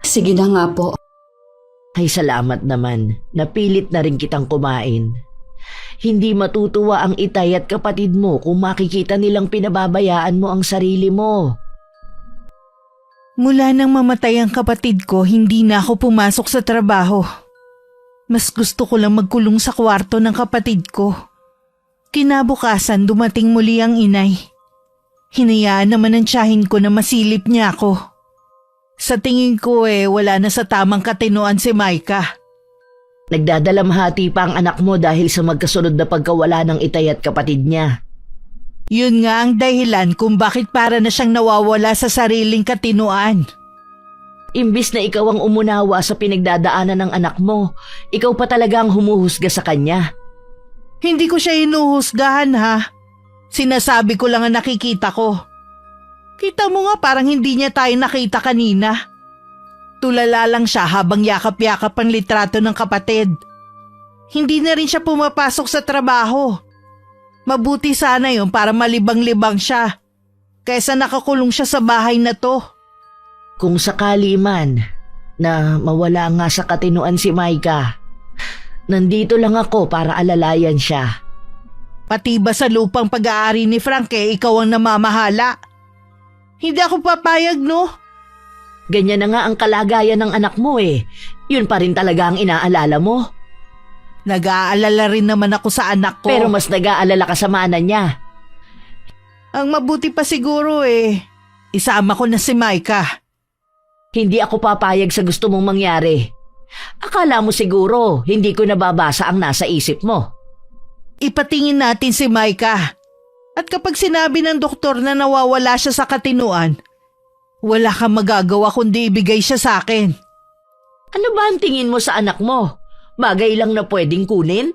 Sige na nga po. Ay salamat naman, napilit na rin kitang kumain. Hindi matutuwa ang itay at kapatid mo kung makikita nilang pinababayaan mo ang sarili mo. Mula nang mamatay ang kapatid ko, hindi na ako pumasok sa trabaho. Mas gusto ko lang magkulong sa kwarto ng kapatid ko. Kinabukasan dumating muli ang inay. Hinayaan naman ng tiyahin ko na masilip niya ako. Sa tingin ko wala na sa tamang katinuan si Maika. Nagdadalamhati pa ang anak mo dahil sa magkasunod na pagkawala ng itay at kapatid niya. Yun nga ang dahilan kung bakit para na siyang nawawala sa sariling katinuan. Imbis na ikaw ang umunawa sa pinagdadaanan ng anak mo, ikaw pa talaga ang humuhusga sa kanya. Hindi ko siya hinuhusgahan Sinasabi ko lang ang nakikita ko. Kita mo nga parang hindi niya tayo nakita kanina. Tulala lang siya habang yakap-yakap ang litrato ng kapatid. Hindi na rin siya pumapasok sa trabaho. Mabuti sana yun para malibang-libang siya. Kaysa nakakulong siya sa bahay na to. Kung sakali man na mawala nga sa katinuan si Maika, nandito lang ako para alalayan siya. Pati ba sa lupang pag-aari ni Frank ikaw ang namamahala? Hindi ako papayag, no? Ganyan na nga ang kalagayan ng anak mo eh. Yun pa rin talaga ang inaalala mo. Nag-aalala rin naman ako sa anak ko. Pero mas nag-aalala ka sa mana niya. Ang mabuti pa siguro isama ko na si Micah. Hindi ako papayag sa gusto mong mangyari. Akala mo siguro hindi ko nababasa ang nasa isip mo. Ipatingin natin si Micah. At kapag sinabi ng doktor na nawawala siya sa katinuan, wala kang magagawa kundi ibigay siya sa akin. Ano ba ang tingin mo sa anak mo? Bagay lang na pwedeng kunin?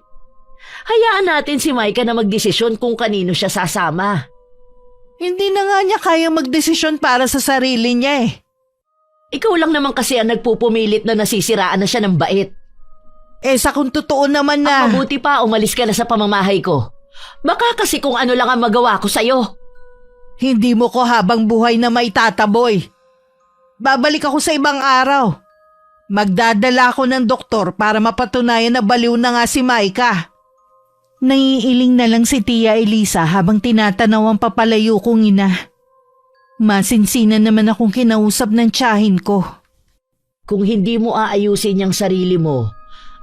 Hayaan natin si Micah na magdesisyon kung kanino siya sasama. Hindi na nga niya kaya magdesisyon para sa sarili niya eh. Ikaw lang naman kasi ang nagpupumilit na nasisiraan na siya ng bait. Sa kung totoo naman na... Mabuti pa umalis ka na sa pamamahay ko. Baka kasi kung ano lang ang magawa ko sa'yo. Hindi mo ko habang buhay na maitataboy. Babalik ako sa ibang araw. Magdadala ako ng doktor para mapatunayan na baliw na nga si Micah. Naiiling na lang si Tia Elisa habang tinatanaw ang papalayo kong ina. Masinsinan naman akong kinausap ng tiyahin ko. Kung hindi mo aayusin yung sarili mo,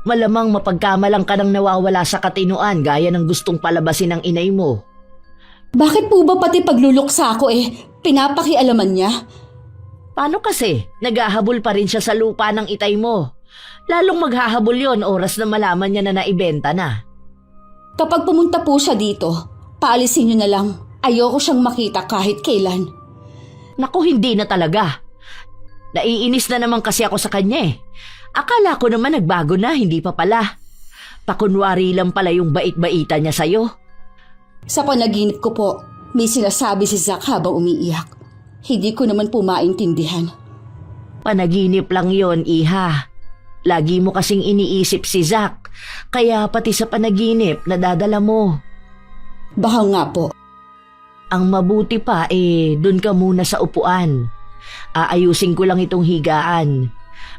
malamang mapagkamalang ka nang nawawala sa katinuan gaya ng gustong palabasin ng inay mo. Bakit po ba pati pagluluksa ko pinapakialaman niya? Paano kasi? Naghahabol pa rin siya sa lupa ng itay mo. Lalong maghahabol yon oras na malaman niya na naibenta na. Kapag pumunta po siya dito, paalisin niyo na lang. Ayoko siyang makita kahit kailan. Naku, hindi na talaga. Naiinis na naman kasi ako sa kanya eh. Akala ko naman nagbago na, hindi pa pala. Pakunwari lang pala yung bait-baita niya sa'yo. Sa panaginip ko po, may sinasabi si Zack habang umiiyak. Hindi ko naman po maintindihan. Panaginip lang yon, iha. Lagi mo kasing iniisip si Zack, kaya pati sa panaginip nadadala mo. Baka nga po. Ang mabuti pa dun ka muna sa upuan. Aayusin ko lang itong higaan.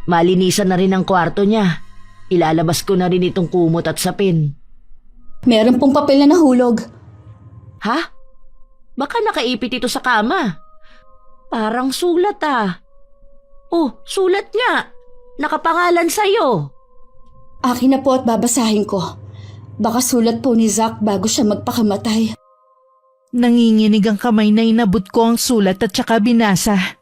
Malinisan na rin ang kwarto niya. Ilalabas ko na rin itong kumot at sapin. Meron pong papel na nahulog. Ha? Baka nakaipit ito sa kama. Parang sulat Oh, sulat nga. Nakapangalan sa'yo. Akin na po at babasahin ko. Baka sulat po ni Zack bago siya magpakamatay. Nanginginig ang kamay na inabot ko ang sulat at saka binasa.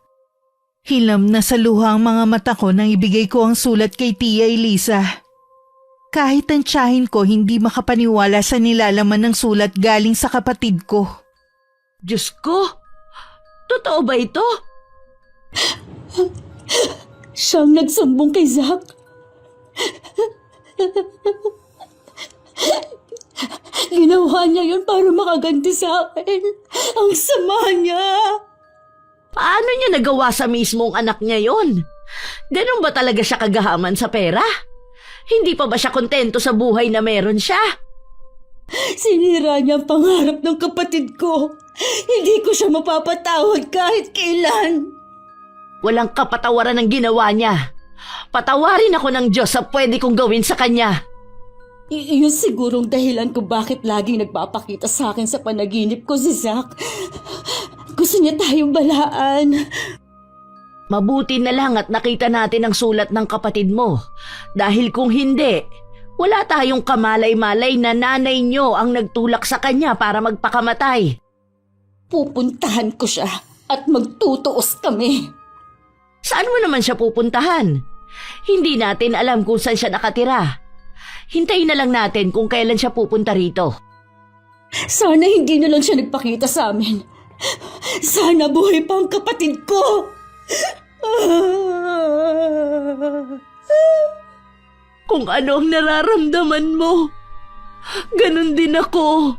Hilam na sa luha ang mga mata ko nang ibigay ko ang sulat kay Tia Elisa. Kahit ang tiyahin ko hindi makapaniwala sa nilalaman ng sulat galing sa kapatid ko. Diyos ko! Totoo ba ito? Siyang nagsumbong kay Zack. Ginawa niya yun para makaganti sa akin. Ang sama niya. Paano niya nagawa sa mismong anak niya yon? Ganun ba talaga siya kagahaman sa pera? Hindi pa ba siya kontento sa buhay na meron siya? Sinira niya ang pangarap ng kapatid ko. Hindi ko siya mapapatawad kahit kailan. Walang kapatawaran ang ginawa niya. Patawarin ako ng Diyos sa pwede kong gawin sa kanya. Iyon sigurong dahilan kung bakit laging nagpapakita sa akin sa panaginip ko si Zack. Gusto niya tayong balaan. Mabuti na lang at nakita natin ang sulat ng kapatid mo. Dahil kung hindi, wala tayong kamalay-malay na nanay niyo ang nagtulak sa kanya para magpakamatay. Pupuntahan ko siya at magtutuos kami. Saan mo naman siya pupuntahan? Hindi natin alam kung saan siya nakatira. Hintayin na lang natin kung kailan siya pupunta rito. Sana hindi na lang siya nagpakita sa amin. Sana buhay pa ang kapatid ko. Kung ano ang nararamdaman mo, ganun din ako.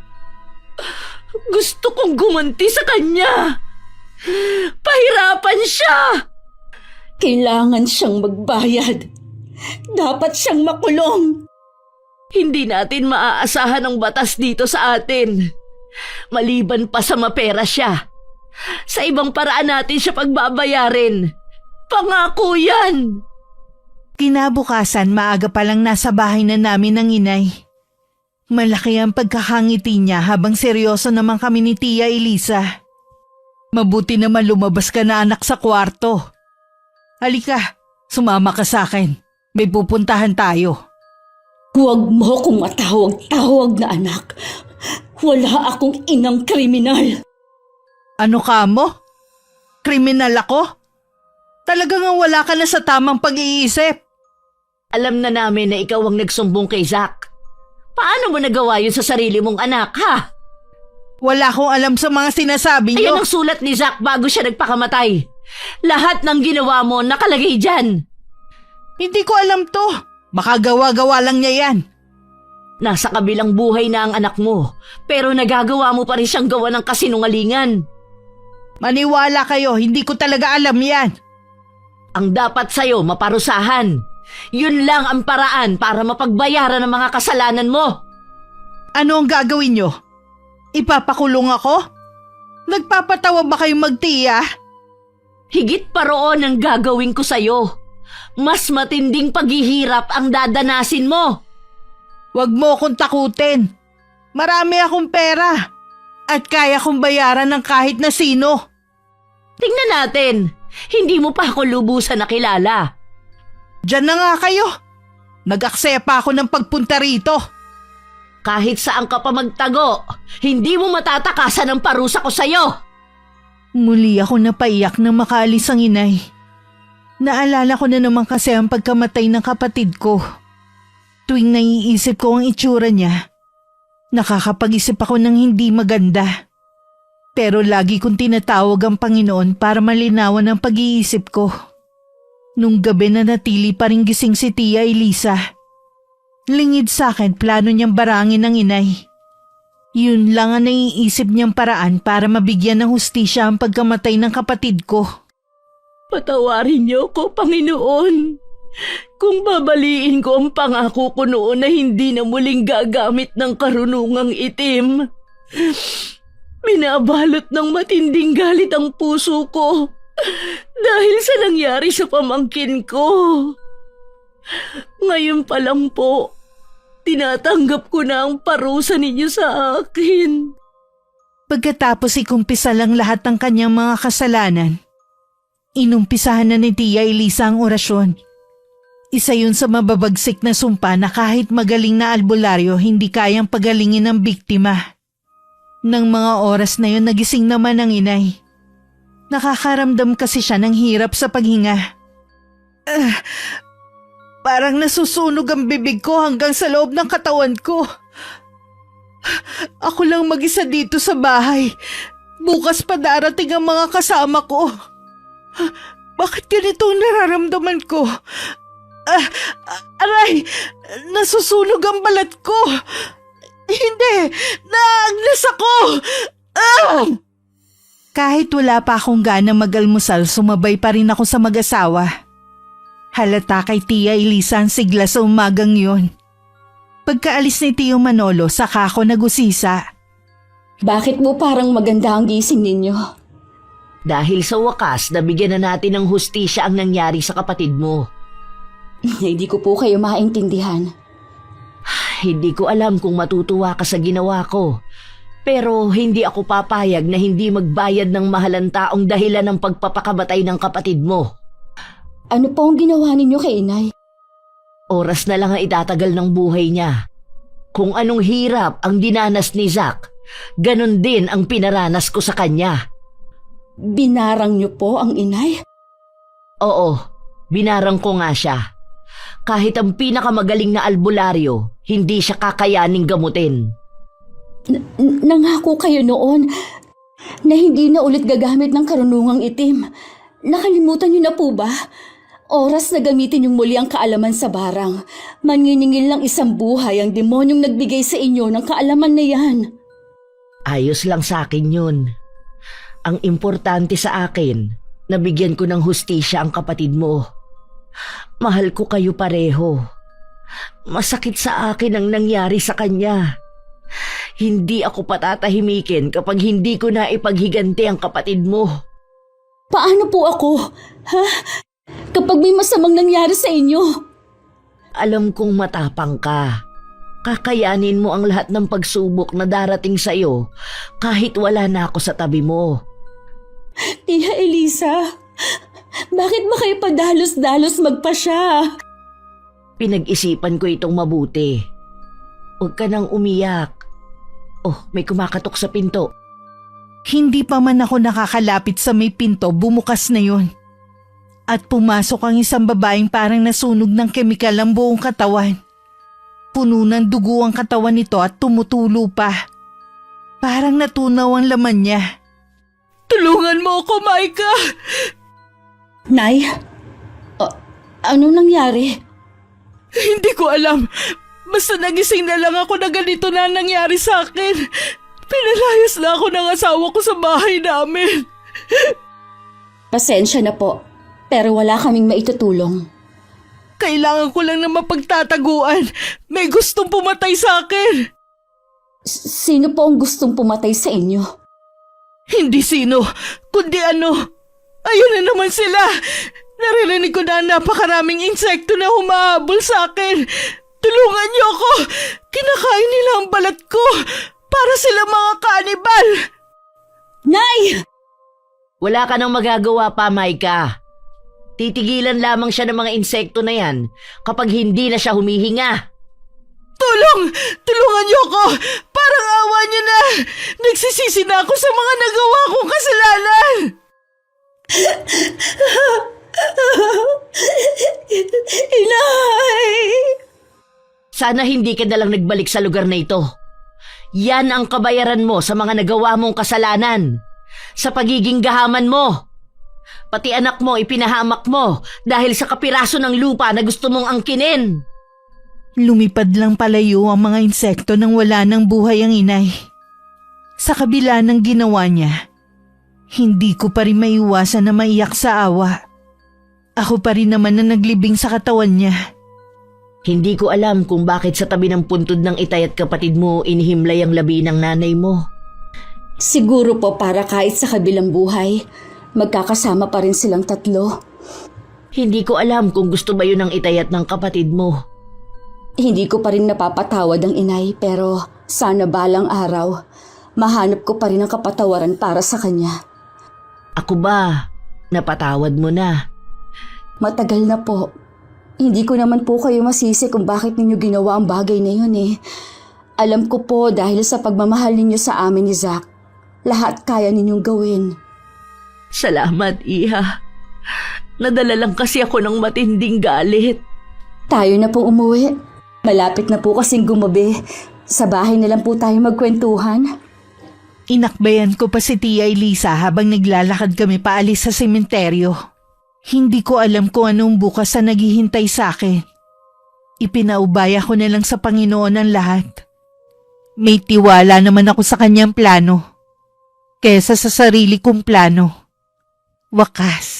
Gusto kong gumanti sa kanya. Pahirapan siya. Kailangan siyang magbayad. Dapat siyang makulong. Hindi natin maaasahan ang batas dito sa atin. Maliban pa sa mapera siya. Sa ibang paraan natin siya pagbabayarin. Pangako yan! Kinabukasan maaga pa lang nasa bahay na namin ng inay. Malaki ang pagkakangiti niya habang seryoso naman kami ni Tia Elisa. Mabuti naman lumabas ka na anak sa kwarto. Halika, sumama ka sa akin. May pupuntahan tayo. Huwag mo akong matawag-tawag na anak. Wala akong inang kriminal. Ano ka mo? Kriminal ako? Talagang wala ka na sa tamang pag-iisip. Alam na namin na ikaw ang nagsumbong kay Zack. Paano mo nagawa yun sa sarili mong anak, ha? Wala akong alam sa mga sinasabi niyo. Ayan ang sulat ni Zack bago siya nagpakamatay. Lahat ng ginawa mo nakalagay dyan. Hindi ko alam to. Baka gawa-gawa lang niya yan. Nasa kabilang buhay na ang anak mo, pero nagagawa mo pa rin siyang gawa ng kasinungalingan. Maniwala kayo, hindi ko talaga alam yan. Ang dapat sa'yo maparusahan. Yun lang ang paraan para mapagbayaran ang mga kasalanan mo. Ano ang gagawin niyo? Ipapakulong ako? Nagpapatawa ba kayong magtiya? Higit pa roon ang gagawin ko sa'yo. Mas matinding paghihirap ang dadanasin mo. Huwag mo akong takutin. Marami akong pera. At kaya kong bayaran ng kahit na sino. Tingnan natin. Hindi mo pa ako lubusan nakilala. Diyan na nga kayo. Nag-aksaya pa ako ng pagpunta rito. Kahit saan ka pa magtago, hindi mo matatakasan ang parusa ko sa'yo. Muli ako napaiyak nang makaalis ang inay. Naalala ko na naman kasi ang pagkamatay ng kapatid ko. Tuwing naiisip ko ang itsura niya, nakakapag-isip ako ng hindi maganda. Pero lagi kong tinatawag ang Panginoon para malinawan ang pag-iisip ko. Nung gabi na natili pa rin gising si Tia Elisa. Lingid sa akin plano niyang barangin ang inay. Yun lang ang naiisip niyang paraan para mabigyan ng hustisya ang pagkamatay ng kapatid ko. Patawarin niyo ko, Panginoon. Kung babaliin ko ang pangako ko noon na hindi na muling gagamit ng karunungang itim. Binabalot ng matinding galit ang puso ko dahil sa nangyari sa pamangkin ko. Ngayon pa lang po, tinatanggap ko na ang parusa ninyo sa akin. Pagkatapos ikumpisa lang lahat ng kanyang mga kasalanan, inumpisahan na ni Tia Elisa ang orasyon. Isa yun sa mababagsik na sumpa na kahit magaling na albularyo hindi kayang pagalingin ng biktima. Nang mga oras na yun nagising naman ang inay. Nakakaramdam kasi siya ng hirap sa paghinga. Parang nasusunog ang bibig ko hanggang sa loob ng katawan ko. Ako lang mag-isa dito sa bahay. Bukas pa darating ang mga kasama ko. Bakit ganito ang nararamdaman ko? Aray! Nasusunog ang balat ko! Hindi! Naagnas ako! Kahit wala pa akong gana mag-almusal, sumabay pa rin ako sa mag-asawa. Halata kay Tia Elisa ang sigla sa umagang yun. Pagkaalis ni Tio Manolo, saka ako nagusisa. Bakit mo parang maganda ang gising ninyo? Dahil sa wakas, nabigyan na natin ng hustisya ang nangyari sa kapatid mo. Hindi ko po kayo maintindihan. Hindi ko alam kung matutuwa ka sa ginawa ko. Pero hindi ako papayag na hindi magbayad ng mahalang taong dahilan ng pagpapakamatay ng kapatid mo. Ano po ang ginawa ninyo kay inay? Oras na lang ang itatagal ng buhay niya. Kung anong hirap ang dinanas ni Zack, ganon din ang pinaranas ko sa kanya. Binarang niyo po ang inay? Oo, binarang ko nga siya. Kahit ang pinakamagaling na albularyo, hindi siya kakayaning gamutin. Nangako kayo noon na hindi na ulit gagamit ng karunungang itim. Nakalimutan niyo na po ba? Oras na gamitin yung muli ang kaalaman sa barang. Manginingil lang isang buhay ang demonyong nagbigay sa inyo ng kaalaman na yan. Ayos lang sa akin yun. Ang importante sa akin, nabigyan ko ng hustisya ang kapatid mo. Mahal ko kayo pareho. Masakit sa akin ang nangyari sa kanya. Hindi ako patatahimikin kapag hindi ko na ipaghiganti ang kapatid mo. Paano po ako? Ha? Kapag may masamang nangyari sa inyo? Alam kong matapang ka. Kakayanin mo ang lahat ng pagsubok na darating sa'yo kahit wala na ako sa tabi mo. Tia Elisa, bakit ba kayo padalos-dalos magpasya? Pinag-isipan ko itong mabuti. Huwag ka nang umiyak. Oh, may kumakatok sa pinto. Hindi pa man ako nakakalapit sa may pinto, bumukas na yon. At pumasok ang isang babaeng parang nasunog ng kemikal ang buong katawan. Puno ng dugo ang katawan nito at tumutulo pa. Parang natunaw ang laman niya. Tulungan mo ako, Maika! Nay, anong nangyari? Hindi ko alam. Basta nagising na lang ako na ganito na nangyari sa akin. Pinalayas na ako ng asawa ko sa bahay namin. Pasensya na po, pero wala kaming maitutulong. Kailangan ko lang na mapagtataguan. May gustong pumatay sa akin. Sino po ang gustong pumatay sa inyo? Hindi sino, kundi ano. Ayun na naman sila. Naririnig ko na napakaraming insekto na humahabol sa akin. Tulungan niyo ako. Kinakain nila ang balat ko. Para sila mga kanibal. Nay! Wala ka nang magagawa pa, Maika. Titigilan lamang siya ng mga insekto na yan kapag hindi na siya humihinga. Tulong! Tulungan niyo ako! Parang awa niyo na! Nagsisisi na ako sa mga nagawa kong kasalanan! Inay! Sana hindi ka nalang nagbalik sa lugar na ito. Yan ang kabayaran mo sa mga nagawa mong kasalanan. Sa pagiging gahaman mo. Pati anak mo ipinahamak mo dahil sa kapiraso ng lupa na gusto mong angkinin. Lumipad lang palayo ang mga insekto nang wala ng buhay ang inay. Sa kabila ng ginawa niya, hindi ko pa rin maiwasan na maiyak sa awa. Ako pa rin naman na naglibing sa katawan niya. Hindi ko alam kung bakit sa tabi ng puntod ng itay at kapatid mo inihimlay ang labi ng nanay mo. Siguro po para kahit sa kabilang buhay, magkakasama pa rin silang tatlo. Hindi ko alam kung gusto ba yun ng itay at ng kapatid mo. Hindi ko pa rin napapatawad ang inay pero sana balang araw, mahanap ko pa rin ang kapatawaran para sa kanya. Ako ba? Napatawad mo na. Matagal na po. Hindi ko naman po kayo masisi kung bakit ninyo ginawa ang bagay na yun eh. Alam ko po dahil sa pagmamahal ninyo sa amin ni Zack, lahat kaya ninyong gawin. Salamat, Iha. Nadala lang kasi ako ng matinding galit. Tayo na pong umuwi. Malapit na po kasing gumabi. Sa bahay na lang po tayo magkwentuhan. Inakbayan ko pa si Tia Elisa habang naglalakad kami paalis sa sementeryo. Hindi ko alam kung anong bukas na naghihintay sa akin. Ipinaubaya ko na lang sa Panginoon ang lahat. May tiwala naman ako sa kanyang plano kesa sa sarili kong plano. Wakas.